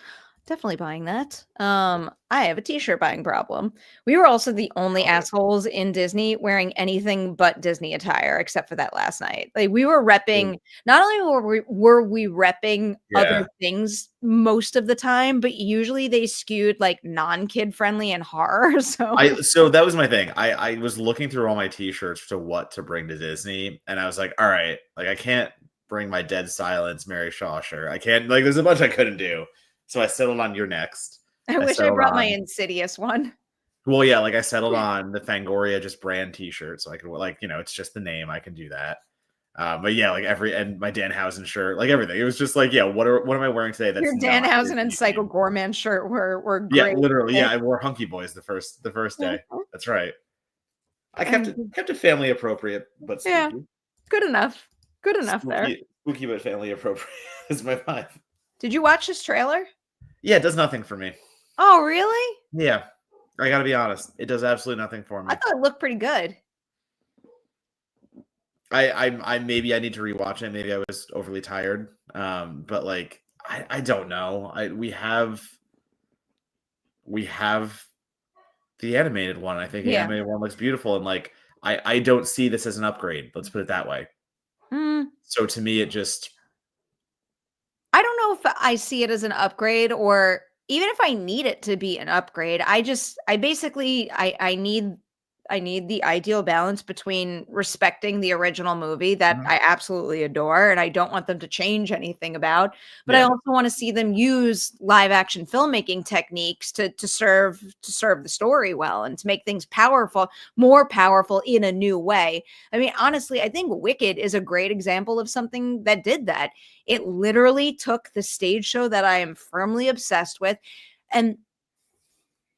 Definitely buying that. I have a t-shirt buying problem. We were also the only Oh, assholes in Disney wearing anything but Disney attire except for that last night. Like we were yeah. repping not only were we repping other Yeah. things most of the time, but usually they skewed like non-kid friendly and horror. So that was my thing. I was looking through all my T-shirts to what to bring to Disney, and I was like, all right, like I can't bring my Dead Silence Mary Shaw shirt. I can't, like, there's a bunch I couldn't do. So I settled on You're Next. I I wish I settled brought my on Insidious one. Well, yeah, like I settled on the Fangoria just brand T-shirt, so I could, like, it's just the name. I can do that. But yeah, like and my Danhausen shirt, like everything. It was just like, yeah, what am I wearing today? That's Your not Danhausen and Disney Psycho themed. Gorman shirt were Yeah, great. literally. Yeah, I wore Hunky Boys the first day. That's right. I kept it family appropriate, but Yeah, spooky. good enough. Good enough there. Spooky but family appropriate is my vibe. Did you watch this trailer? Yeah, it does nothing for me. Oh, really? Yeah, I gotta be honest. It does absolutely nothing for I me. thought it looked pretty good. I maybe I need to rewatch it. Maybe I was overly tired. But like I don't know. We have the animated one. I think the Yeah. animated one looks beautiful, and like I don't see this as an upgrade. Let's put it that way. Mm, So to me, it just I don't know if I see it as an upgrade or even if I need it to be an upgrade. I basically I need the ideal balance between respecting the original movie that Mhm. I absolutely adore and I don't want them to change anything about, but I Yeah. also want to see them use live action filmmaking techniques to serve the story well and to make things more powerful in a new way. I mean, honestly, I think Wicked is a great example of something that did that. It literally took the stage show that I am firmly obsessed with and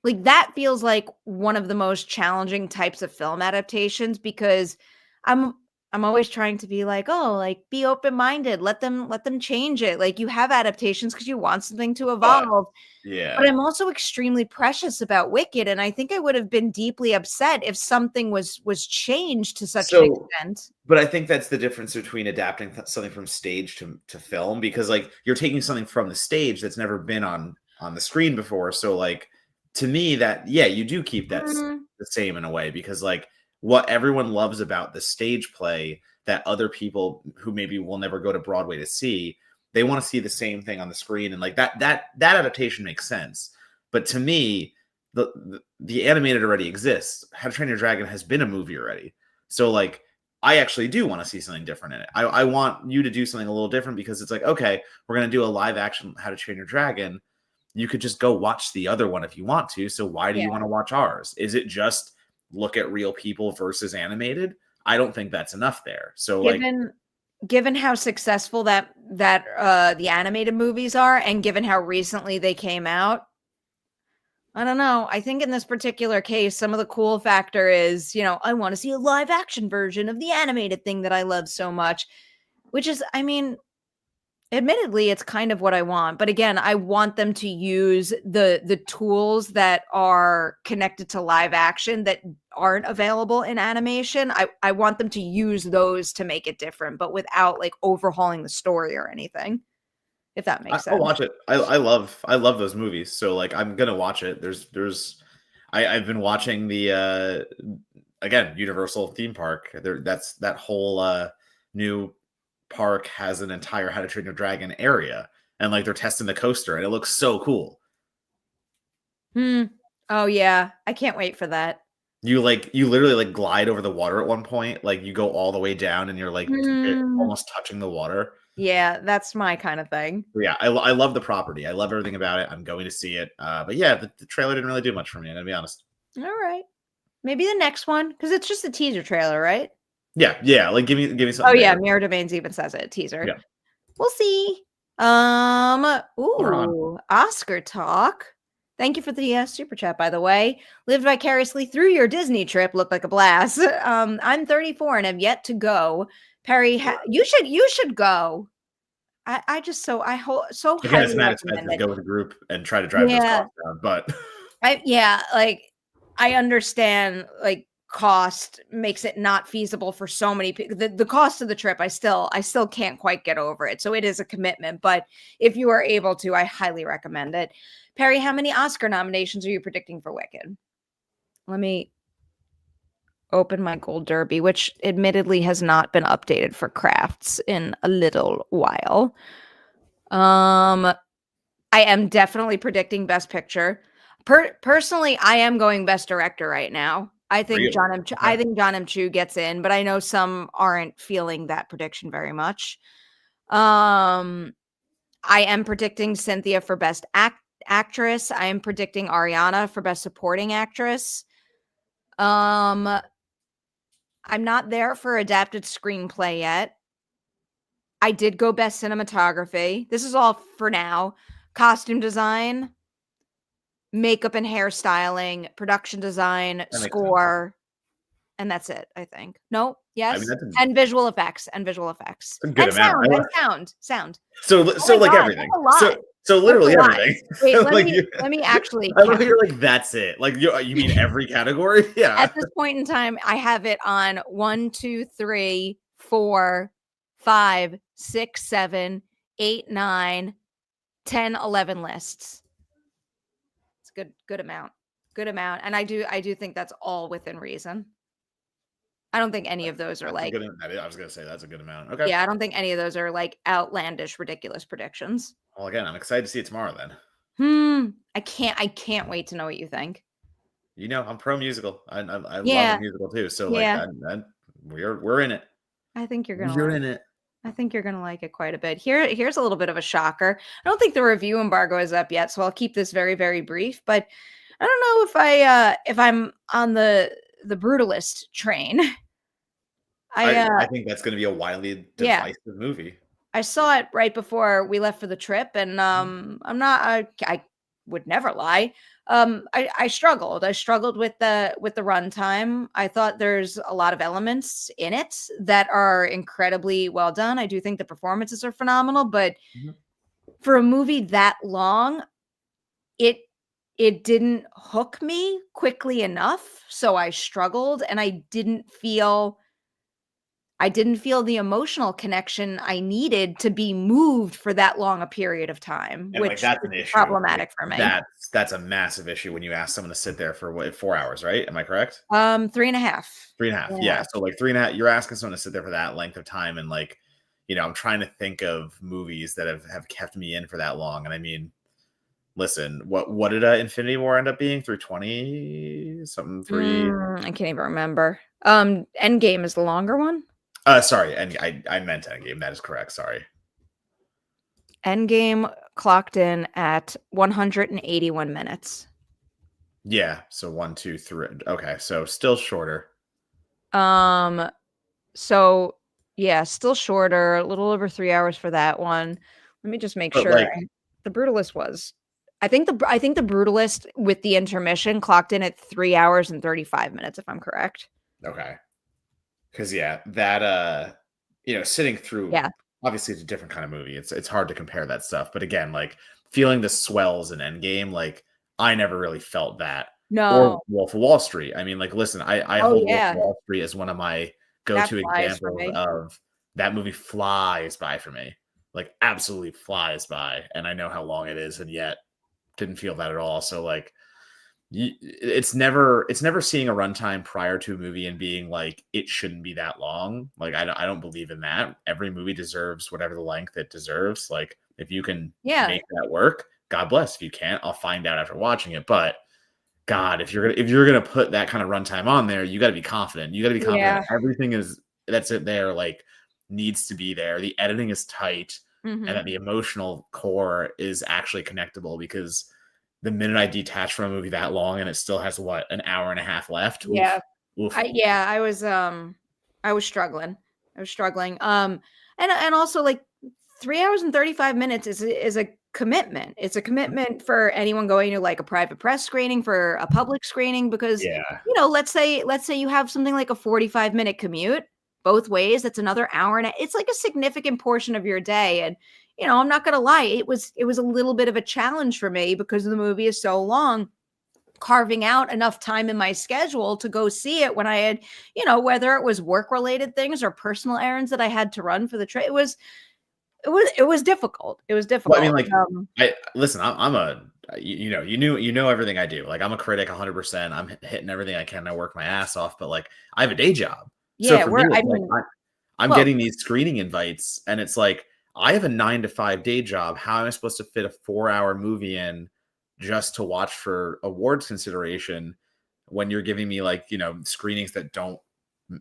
like, that feels like one of the most challenging types of film adaptations because I'm I'm always trying to be like, "Oh, like, be open-minded, let them change it." Like, you have adaptations because you want something to Uh, evolve, but yeah. I'm also extremely precious about Wicked, and I think I would have been deeply upset if something was changed to such an So, extent. but I think that's the difference between adapting something from stage to film, because like you're taking something from the stage that's never been on the screen before. So like to me, that, yeah, you do keep that Mm, the same in a way, because like what everyone loves about the stage play that other people who maybe will never go to Broadway to see, they want to see the same thing on the screen, and like that adaptation makes sense. But to me, the animated already exists. How to Train Your Dragon has been a movie already. So like I actually do want to see something different in it. I want you to do something a little different, because it's like, okay, we're gonna do a live action How to Train Your Dragon. You could just go watch the other one if you want to. So why do yeah. you want to watch ours? Is it just look at real people versus animated? I don't think that's enough there. So like, Given how successful the animated movies are and given how recently they came out, I don't know. I think in this particular case, some of the cool factor is, I want to see a live action version of the animated thing that I love so much, which is, I mean, admittedly, it's kind of what I want. But again, I want them to use the tools that are connected to live action that aren't available in animation. I want them to use those to make it different, but without like overhauling the story or anything, if that makes I'll sense. watch it. I love those movies. So like I'm gonna watch it. I've been watching the again, Universal theme park. That whole new park has an entire How to Train Your Dragon area, and like they're testing the coaster, and it looks so cool. Hmm. Oh yeah, I can't wait for that. You literally like glide over the water at one point, like you go all the way down, and you're like Mm, almost touching the water. yeah, that's my kind of thing. Yeah, I love the property. I love everything about it. I'm going to see it. But yeah, the trailer didn't really do much for me. I'm gonna be honest. All right. Maybe the next one, because it's just a teaser trailer, right? Yeah, yeah. Like give me Oh something yeah, bigger. Mirror Domains even says it, teaser. Yeah. We'll see. We're on. Oscar talk. Thank you for the super chat, by the way. Lived vicariously through your Disney trip. Looked like a blast. I'm 34 and have yet to go. Perri, you should go. I just so Again, it's highly not recommend expensive. it. Go with a group and try to drive those Yeah, costs down. But like I understand like cost makes it not feasible for so many people. The cost of the trip, I still can't quite get over it. So it is a commitment, but if you are able to, I highly recommend it. Perri, how many Oscar nominations are you predicting for Wicked? Let me open my Gold Derby, which admittedly has not been updated for crafts in a little while. I am definitely predicting Best Picture. Personally, I am going Best Director right now. I think really? John M. Chu, Okay. I think John M. Chu gets in, but I know some aren't feeling that prediction very much. I am predicting Cynthia for Best Actress. I am predicting Ariana for Best Supporting Actress. I'm not there for adapted screenplay yet. I did go Best Cinematography. This is all for now. Costume design, makeup and hairstyling, production design, score, and that's it, I think. No, yes, I mean, that's and visual effects, and good amount. sound. So Oh my like God, everything. that's a lot. So literally That's a lot. everything. Wait, Like let me actually I love count. how you're like, that's it. Like you mean every category? Yeah. At this point in time, I have it on 1, 2, 3, 4, 5, 6, 7, 8, 9, 10, 11 lists. It's a good amount. Good amount. And I do think that's all within reason. I don't think any of those are like, I was gonna say that's a good amount. Okay. yeah, I don't think any of those are like outlandish, ridiculous predictions. Well, again, I'm excited to see it tomorrow then. I can't wait to know what you think. You know, I'm pro musical. I love Yeah. a musical too. So like Yeah. we're in it. I think you're gonna We're like in it. I think you're gonna like it quite a bit. Here's a little bit of a shocker. I don't think the review embargo is up yet, so I'll keep this very, very brief. But I don't know if I'm on the brutalist train. I think that's gonna be a wildly Yeah. divisive movie. I saw it right before we left for the trip, and I would never lie. I struggled. I struggled with the runtime. I thought there's a lot of elements in it that are incredibly well done. I do think the performances are phenomenal, but Mhm. for a movie that long, it didn't hook me quickly enough, so I struggled, and I didn't feel the emotional connection I needed to be moved for that long a period of time, And like which that's is an issue. problematic Like, for me. that's a massive issue when you ask someone to sit there for what 4 hours, right? Am I correct? 3.5. 3.5. Yeah. So like 3.5, you're asking someone to sit there for that length of time. And like, I'm trying to think of movies that have kept me in for that long. And I mean, listen, what did Infinity War end up being? 320 something three? I can't even remember. Endgame is the longer one. Sorry, and I meant Endgame. That is correct. Sorry. Endgame clocked in at 181 minutes. Yeah. So 1, 2, 3. Okay. So still shorter. So yeah, still shorter, a little over 3 hours for that one. Let me just make But sure. like, The Brutalist was I think the Brutalist with the intermission clocked in at 3 hours and 35 minutes, if I'm correct. okay. Because yeah, that sitting through, Yeah. obviously it's a different kind of movie. It's hard to compare that stuff. But again, like feeling the swells in Endgame, like I never really felt that. Or No. Wolf of Wall Street. I mean, like, listen, I Oh, hold Wolf of yeah. Wall Street as one of my That go-to flies for examples me. of that movie flies by for me. Like absolutely flies by. And I know how long it is, and yet didn't feel that at all. So like it's never seeing a runtime prior to a movie and being like it shouldn't be that long. Like I don't believe in that. Every movie deserves whatever the length it deserves. Like if you can Yeah. make that work, God bless. If you can't, I'll find out after watching it. But God, if you're gonna put that kind of runtime on there, you got to be confident. You got to be confident Yeah. everything that's it there like needs to be there. The editing is tight, and Mhm. that the emotional core is actually connectable, because the minute I detach from a movie that long and it still has what, an hour and a half left. Yeah. Oof. I was struggling. And also like 3 hours and 35 minutes is a commitment. It's a commitment for anyone going to like a private press screening, for a public screening, because, Yeah. let's say you have something like a 45-minute commute both ways. That's another hour, and it's like a significant portion of your day. And, I'm not going to lie. It was a little bit of a challenge for me because the movie is so long, carving out enough time in my schedule to go see it when I had, whether it was work related things or personal errands that I had to run for the trip. It was difficult. It was Well, I difficult. mean, like, I listen. I'm a you know everything I do. Like, I'm a critic 100%. I'm hitting everything I can. I work my ass off, but like, I have a day job. So Yeah, for me, I it's like mean, I'm well, getting these screening invites, and it's like I have a 9 to 5 day job. How am I supposed to fit a 4 hour movie in just to watch for awards consideration when you're giving me like screenings that don't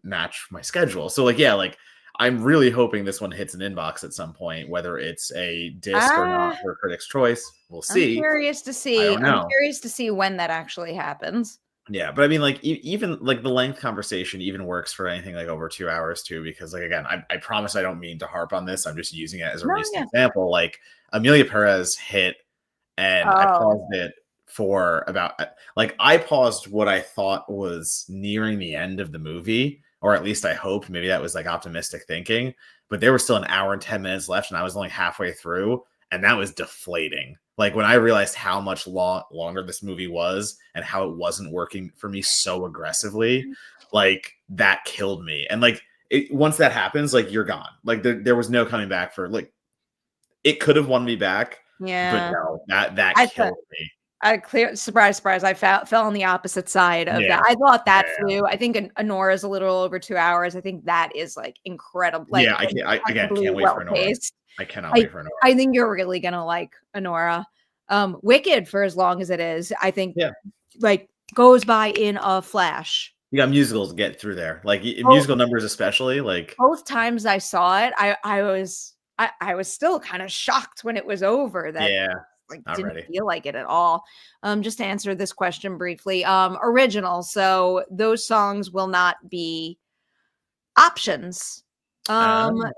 match my schedule? So like, yeah, like I'm really hoping this one hits an inbox at some point, whether it's a disc or not ah, for Critics' Choice. We'll I'm see. curious to I see. don't I'm know. curious to see when that actually happens. Yeah, but I mean, like, even like the length conversation even works for anything like over 2 hours too, because like again, I promise I don't mean to harp on this. I'm just using it as a No, recent yeah. example. Like Amelia Perez hit, and I Oh, paused it for about like I paused what I thought was nearing the end of the movie, or at least I hoped. Maybe that was like optimistic thinking, but there was still an hour and 10 minutes left, and I was only halfway through, and that was deflating. Like when I realized how much longer this movie was and how it wasn't working for me so aggressively, like that killed me. And like once that happens, like you're gone. Like there was no coming back for like it could have won me back, but yeah. no, that I thought killed me. I clear surprise, surprise. I fell on the opposite side of Yeah, that. I thought that yeah, flew. I think Honora's a little over 2 hours. I think that is like incredible, like yeah. I can't. I again impeccably can't wait for well Nora. paced. I cannot I wait for Nora. I think you're really gonna like Honora. Wicked, for as long as it is, I think, Yeah, like, goes by in a flash. you got musicals to get through there, like Both musical numbers especially. Like both times I saw it, I was still kind of shocked when it was over that, yeah, like, I'm didn't ready. feel like it at all. Just to answer this question briefly, original. So those songs will not be options. Um, Um,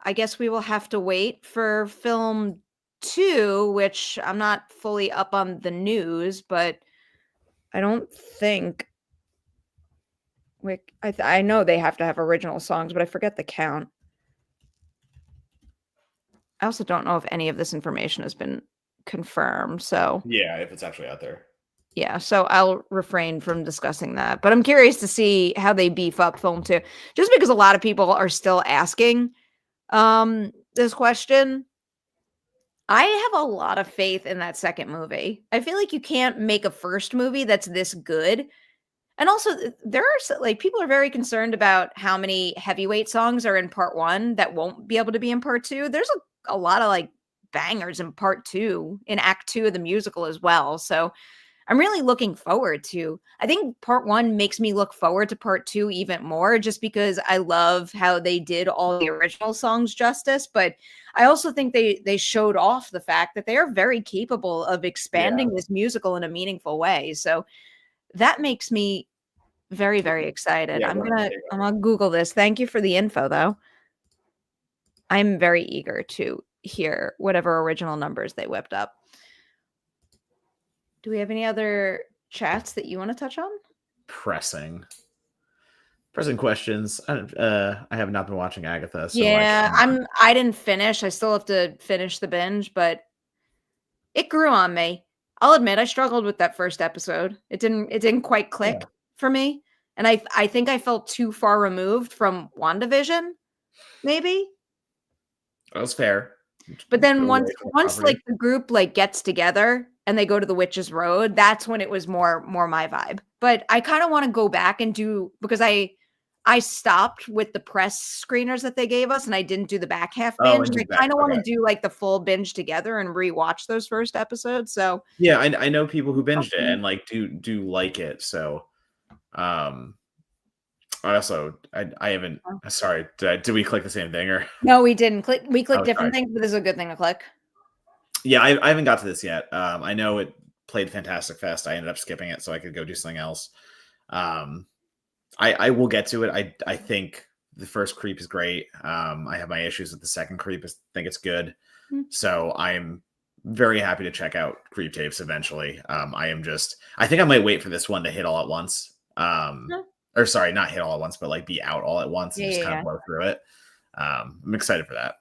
I guess we will have to wait for film 2, which I'm not fully up on the news, but I don't think I know they have to have original songs, but I forget the count. I also don't know if any of this information has been confirmed. So, yeah, if it's actually out there. yeah, so I'll refrain from discussing that. But I'm curious to see how they beef up film 2, just because a lot of people are still asking this question. I have a lot of faith in that second movie. I feel like you can't make a first movie that's this good. And also, there are like, people are very concerned about how many heavyweight songs are in part 1 that won't be able to be in part 2. There's a lot of like bangers in part 2, in act 2 of the musical as well. So I'm really looking forward to. I think part 1 makes me look forward to part 2 even more, just because I love how they did all the original songs justice, but I also think they showed off the fact that they are very capable of Yeah, expanding this musical in a meaningful way. So that makes me very, very excited. yeah. I'm We're on the gonna same I'm page. gonna Google this. Thank you for the info, though. I'm very eager to hear whatever original numbers they whipped up. Do we have any other chats that you want to touch on? Pressing. Pressing questions. I have not been watching Agatha, so I Yeah, can't. I didn't finish. I still have to finish the binge, but it grew on me. I'll admit I struggled with that first episode. It didn't quite Yeah, click for me. And I think I felt too far removed from WandaVision, maybe. that was fair. But then Away once from the once, property. like, the group, like, gets together and they go to the Witch's Road, that's when it was more my vibe. But I kinda wanna go back and do, because I stopped with the press screeners that they gave us, and I didn't do the back half Oh, binge, and and just I back. kinda Okay. wanna do, like, the full binge together and rewatch those first episodes, so Yeah, I know people who binged it okay. and like do like it. So um I also I haven't sorry, did we click the same thing or No, we didn't click. We clicked oh sorry. different things, but this is a good thing to click. Yeah, I haven't got to this yet. I know it played Fantastic Fest. I ended up skipping it so I could go do something else. Um I will get to it. I think the first Creep is great. I have my issues with the second Creep. I think it's good. Mm. So I'm very happy to check out Creep tapes eventually. I think I might wait for this one to hit all at once. Or sorry, not hit all at once, but like be out all at once and just kind of blow through it. I'm excited for that.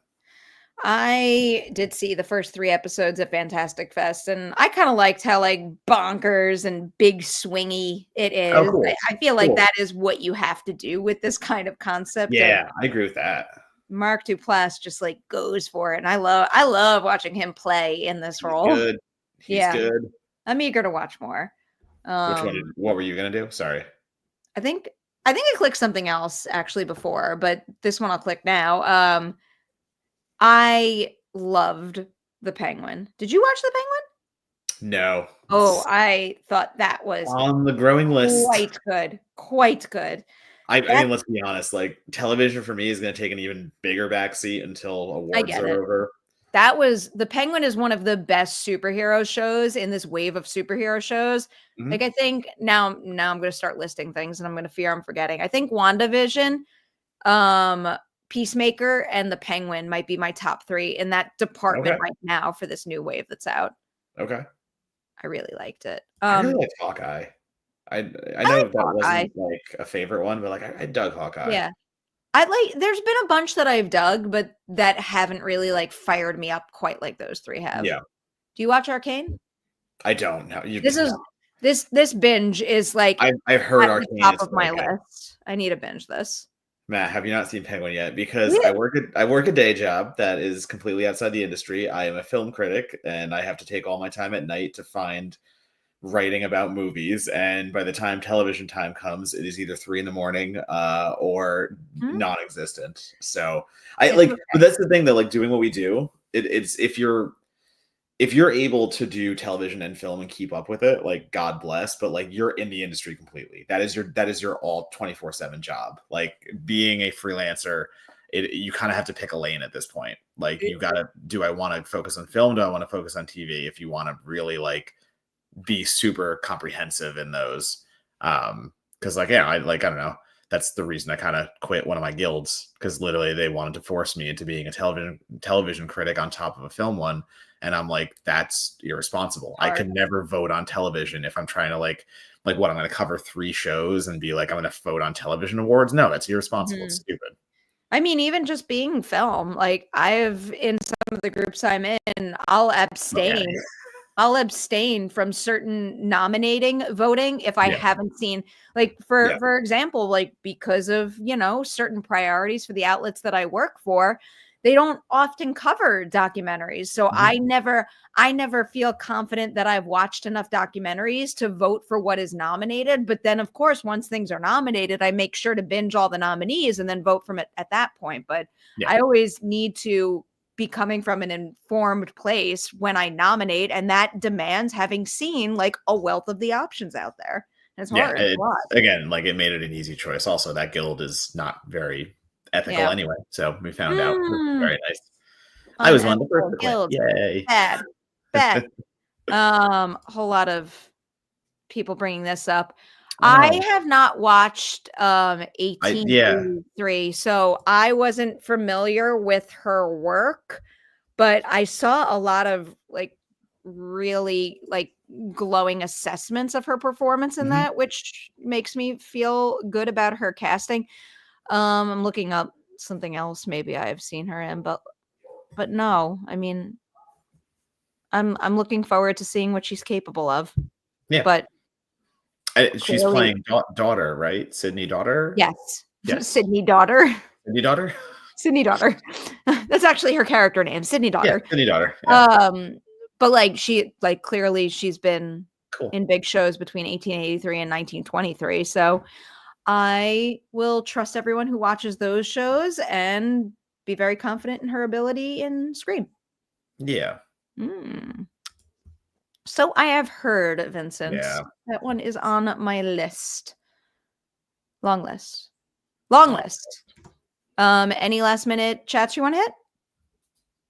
I did see the first 3 episodes of Fantastic Fest, and I kind of liked how like bonkers and big swingy it is. Oh, cool. I feel like that is what you have to do with this kind of concept. Yeah, I agree with that. Mark Duplass just like goes for it, and I love watching him play in this role. Good. He's good. I'm eager to watch more. Which one? What were you gonna do? Sorry. I think I clicked something else actually before, but this one I'll click now. I loved The Penguin. Did you watch The Penguin? No. Oh, I thought that was on the growing list. Quite good. Quite good. I mean, let's be honest, like television for me is going to take an even bigger backseat until awards are over. The Penguin is one of the best superhero shows in this wave of superhero shows. Mm-hmm. Like I think now I'm going to start listing things and I'm going to fear I'm forgetting. I think WandaVision, Peacemaker, and The Penguin might be my top 3 in that department right now for this new wave that's out. Okay. I really liked it. I really liked Hawkeye. I know that wasn't like a favorite one, but like I dug Hawkeye. Yeah. There's been a bunch that I've dug, but that haven't really like fired me up quite like those 3 have. Yeah. Do you watch Arcane? I don't know. This binge is like I've heard Arcane top of my list. I need to binge this. Matt, have you not seen Penguin yet? Because I work a day job that is completely outside the industry. I am a film critic, and I have to take all my time at night to find writing about movies. And by the time television time comes, it is either 3 a.m. or non-existent. So but that's the thing that like doing what we do. It's if you're able to do television and film and keep up with it, like God bless, but like you're in the industry completely. That is your all 24/7 job. Like being a freelancer, you kind of have to pick a lane at this point. Like you gotta, do I want to focus on film? Do I want to focus on TV? If you want to really like be super comprehensive in those. Cause like, I don't know. That's the reason I kind of quit one of my guilds, because literally they wanted to force me into being a television critic on top of a film one. And I'm like, that's irresponsible. I could never vote on television if I'm trying to like what, I'm going to cover 3 shows and be like, I'm going to vote on television awards. No, that's irresponsible. It's stupid. I mean, even just being film, like in some of the groups I'm in, I'll abstain. Okay. I'll abstain from certain nominating voting if I haven't seen, like, for example, like because of, certain priorities for the outlets that I work for, they don't often cover documentaries. So I never feel confident that I've watched enough documentaries to vote for what is nominated. But then, of course, once things are nominated, I make sure to binge all the nominees and then vote from it at that point. But I always need to be coming from an informed place when I nominate, and that demands having seen like a wealth of the options out there. And it's hard. Again, like it made it an easy choice. Also, that guild is not very ethical anyway, so we found out. Very nice. I was one of the first guild. Yay! Bad. A whole lot of people bringing this up. I have not watched 1883, so I wasn't familiar with her work, but I saw a lot of like really like glowing assessments of her performance in that, which makes me feel good about her casting. I'm looking up something else maybe I've seen her in, but no, I mean, I'm looking forward to seeing what she's capable of. Yeah, but she's playing daughter, right? Sydney Daughter? Yes. Sydney Daughter. Sydney Daughter? Sydney Daughter. That's actually her character name, Sydney Daughter. Yeah, Sydney Daughter. Yeah. But like clearly she's been in big shows between 1883 and 1923. So I will trust everyone who watches those shows and be very confident in her ability in Scream. Yeah. So I have heard, Vincent, that one is on my list. Long list. Any last minute chats you want to hit?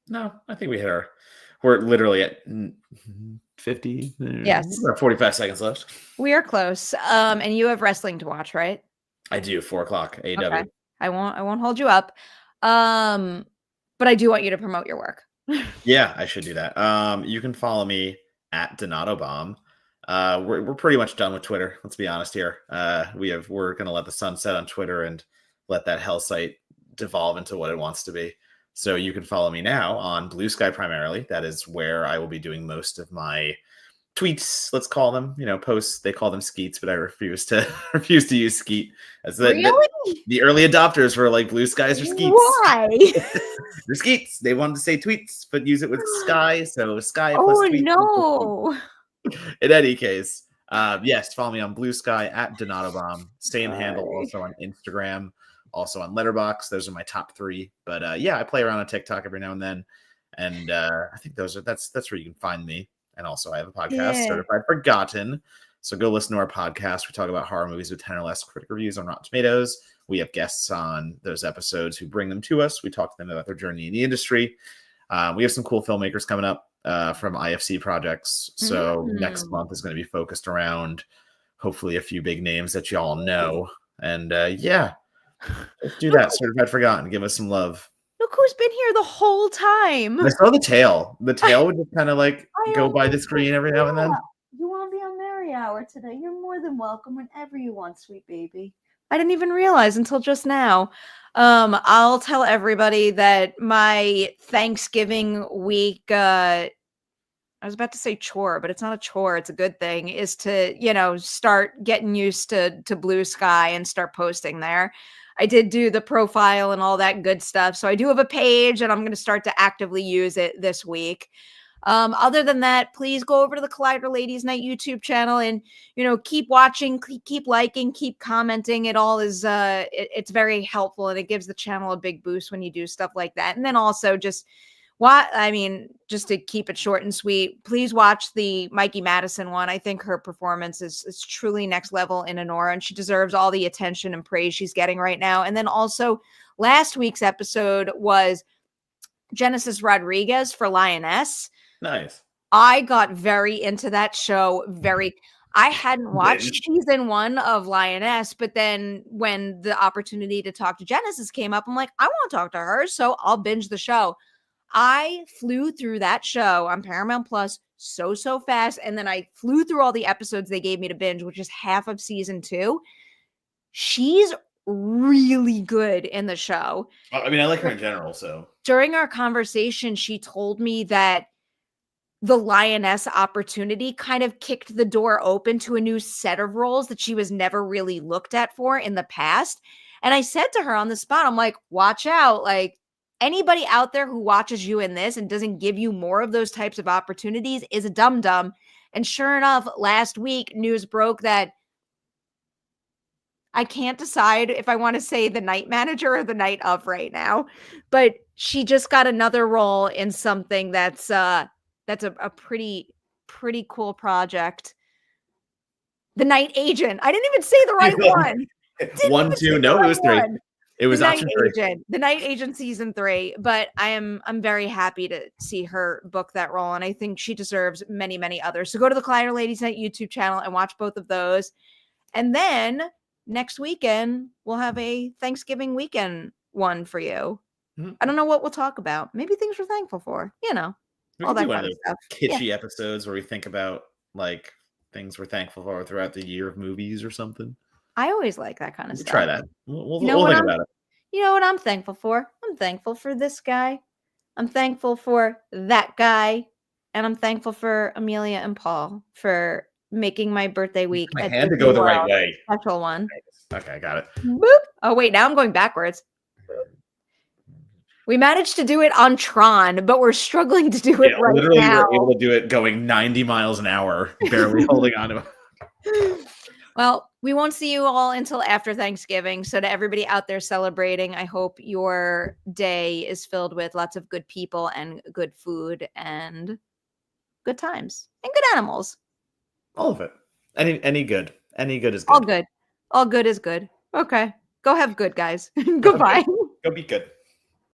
No, I think we hit we're literally at 50. Yes. 45 seconds left. We are close. And you have wrestling to watch, right? I do. 4:00 AEW. Okay. I won't hold you up. But I do want you to promote your work. Yeah, I should do that. You can follow me at Donato Bomb. We're pretty much done with Twitter. Let's be honest here. We're gonna let the sun set on Twitter and let that hell site devolve into what it wants to be. So you can follow me now on Blue Sky primarily. That is where I will be doing most of my tweets, let's call them, posts. They call them skeets, but I refuse to use skeet. As Really? the early adopters were like, Blue Skies or skeets. Why? They're skeets. They wanted to say tweets, but use it with sky. So sky plus Oh tweets. no. In any case, yes, follow me on Blue Sky at Donato Bomb. Same handle also on Instagram, also on Letterboxd. Those are my top 3. But yeah, I play around on TikTok every now and then. And I think that's where you can find me. And also I have a podcast, Certified Forgotten. So go listen to our podcast. We talk about horror movies with 10 or less critic reviews on Rotten Tomatoes. We have guests on those episodes who bring them to us. We talk to them about their journey in the industry. We have some cool filmmakers coming up from IFC projects. So next month is going to be focused around hopefully a few big names that y'all know. And yeah, let's do that. Certified Forgotten. Give us some love. Look who's been here the whole time. I saw the tail. The tail would just kind of like go by the screen every now and then. You want to be on Merri Hour today? You're more than welcome whenever you want, sweet baby. I didn't even realize until just now. I'll tell everybody that my Thanksgiving week, I was about to say chore, but it's not a chore. It's a good thing, is to, start getting used to Blue Sky and start posting there. I did do the profile and all that good stuff. So I do have a page and I'm going to start to actively use it this week. Other than that, please go over to the Collider Ladies Night YouTube channel and, keep watching, keep liking, keep commenting. It all is, it's very helpful and it gives the channel a big boost when you do stuff like that. And then also just to keep it short and sweet, please watch the Mikey Madison one. I think her performance is truly next level in Anora, and she deserves all the attention and praise she's getting right now. And then also last week's episode was Genesis Rodriguez for Lioness. Nice. I got very into that show. I hadn't watched season 1 of Lioness, but then when the opportunity to talk to Genesis came up, I'm like, I want to talk to her, so I'll binge the show. I flew through that show on Paramount Plus so fast, and then I flew through all the episodes they gave me to binge, which is half of season 2. She's really good in the show. I mean, I like her in general, so. During our conversation, she told me that the Lioness opportunity kind of kicked the door open to a new set of roles that she was never really looked at for in the past. And I said to her on the spot, I'm like, watch out. Like, anybody out there who watches you in this and doesn't give you more of those types of opportunities is a dum-dum. And sure enough, last week, news broke that I can't decide if I want to say the night manager or the night of right now, but she just got another role in something that's a pretty cool project. The Night Agent. I didn't even say the right one. 1, 2, no, it was 3. It was option 3. The Night Agent season 3, but I'm very happy to see her book that role, and I think she deserves many, many others. So go to the Collider Ladies Night YouTube channel and watch both of those. And then next weekend, we'll have a Thanksgiving weekend one for you. I don't know what we'll talk about. Maybe things we're thankful for, We all can that do one kind of of those stuff. kitschy episodes where we think about like things we're thankful for throughout the year of movies or something. I always like that kind of stuff. Try that. We'll think about it. You know what I'm thankful for? I'm thankful for this guy. I'm thankful for that guy. And I'm thankful for Amelia and Paul for making my birthday week I had to go the right way. Special one. Okay, I got it. Boop. Oh, wait, now I'm going backwards. We managed to do it on Tron, but we're struggling to do it right literally now. We're able to do it going 90 miles an hour, barely holding on to it. Well, we won't see you all until after Thanksgiving. So to everybody out there celebrating, I hope your day is filled with lots of good people and good food and good times and good animals. All of it. Any good. Any good is good. All good. All good is good. Okay. Go have good, guys. Goodbye. Go be good.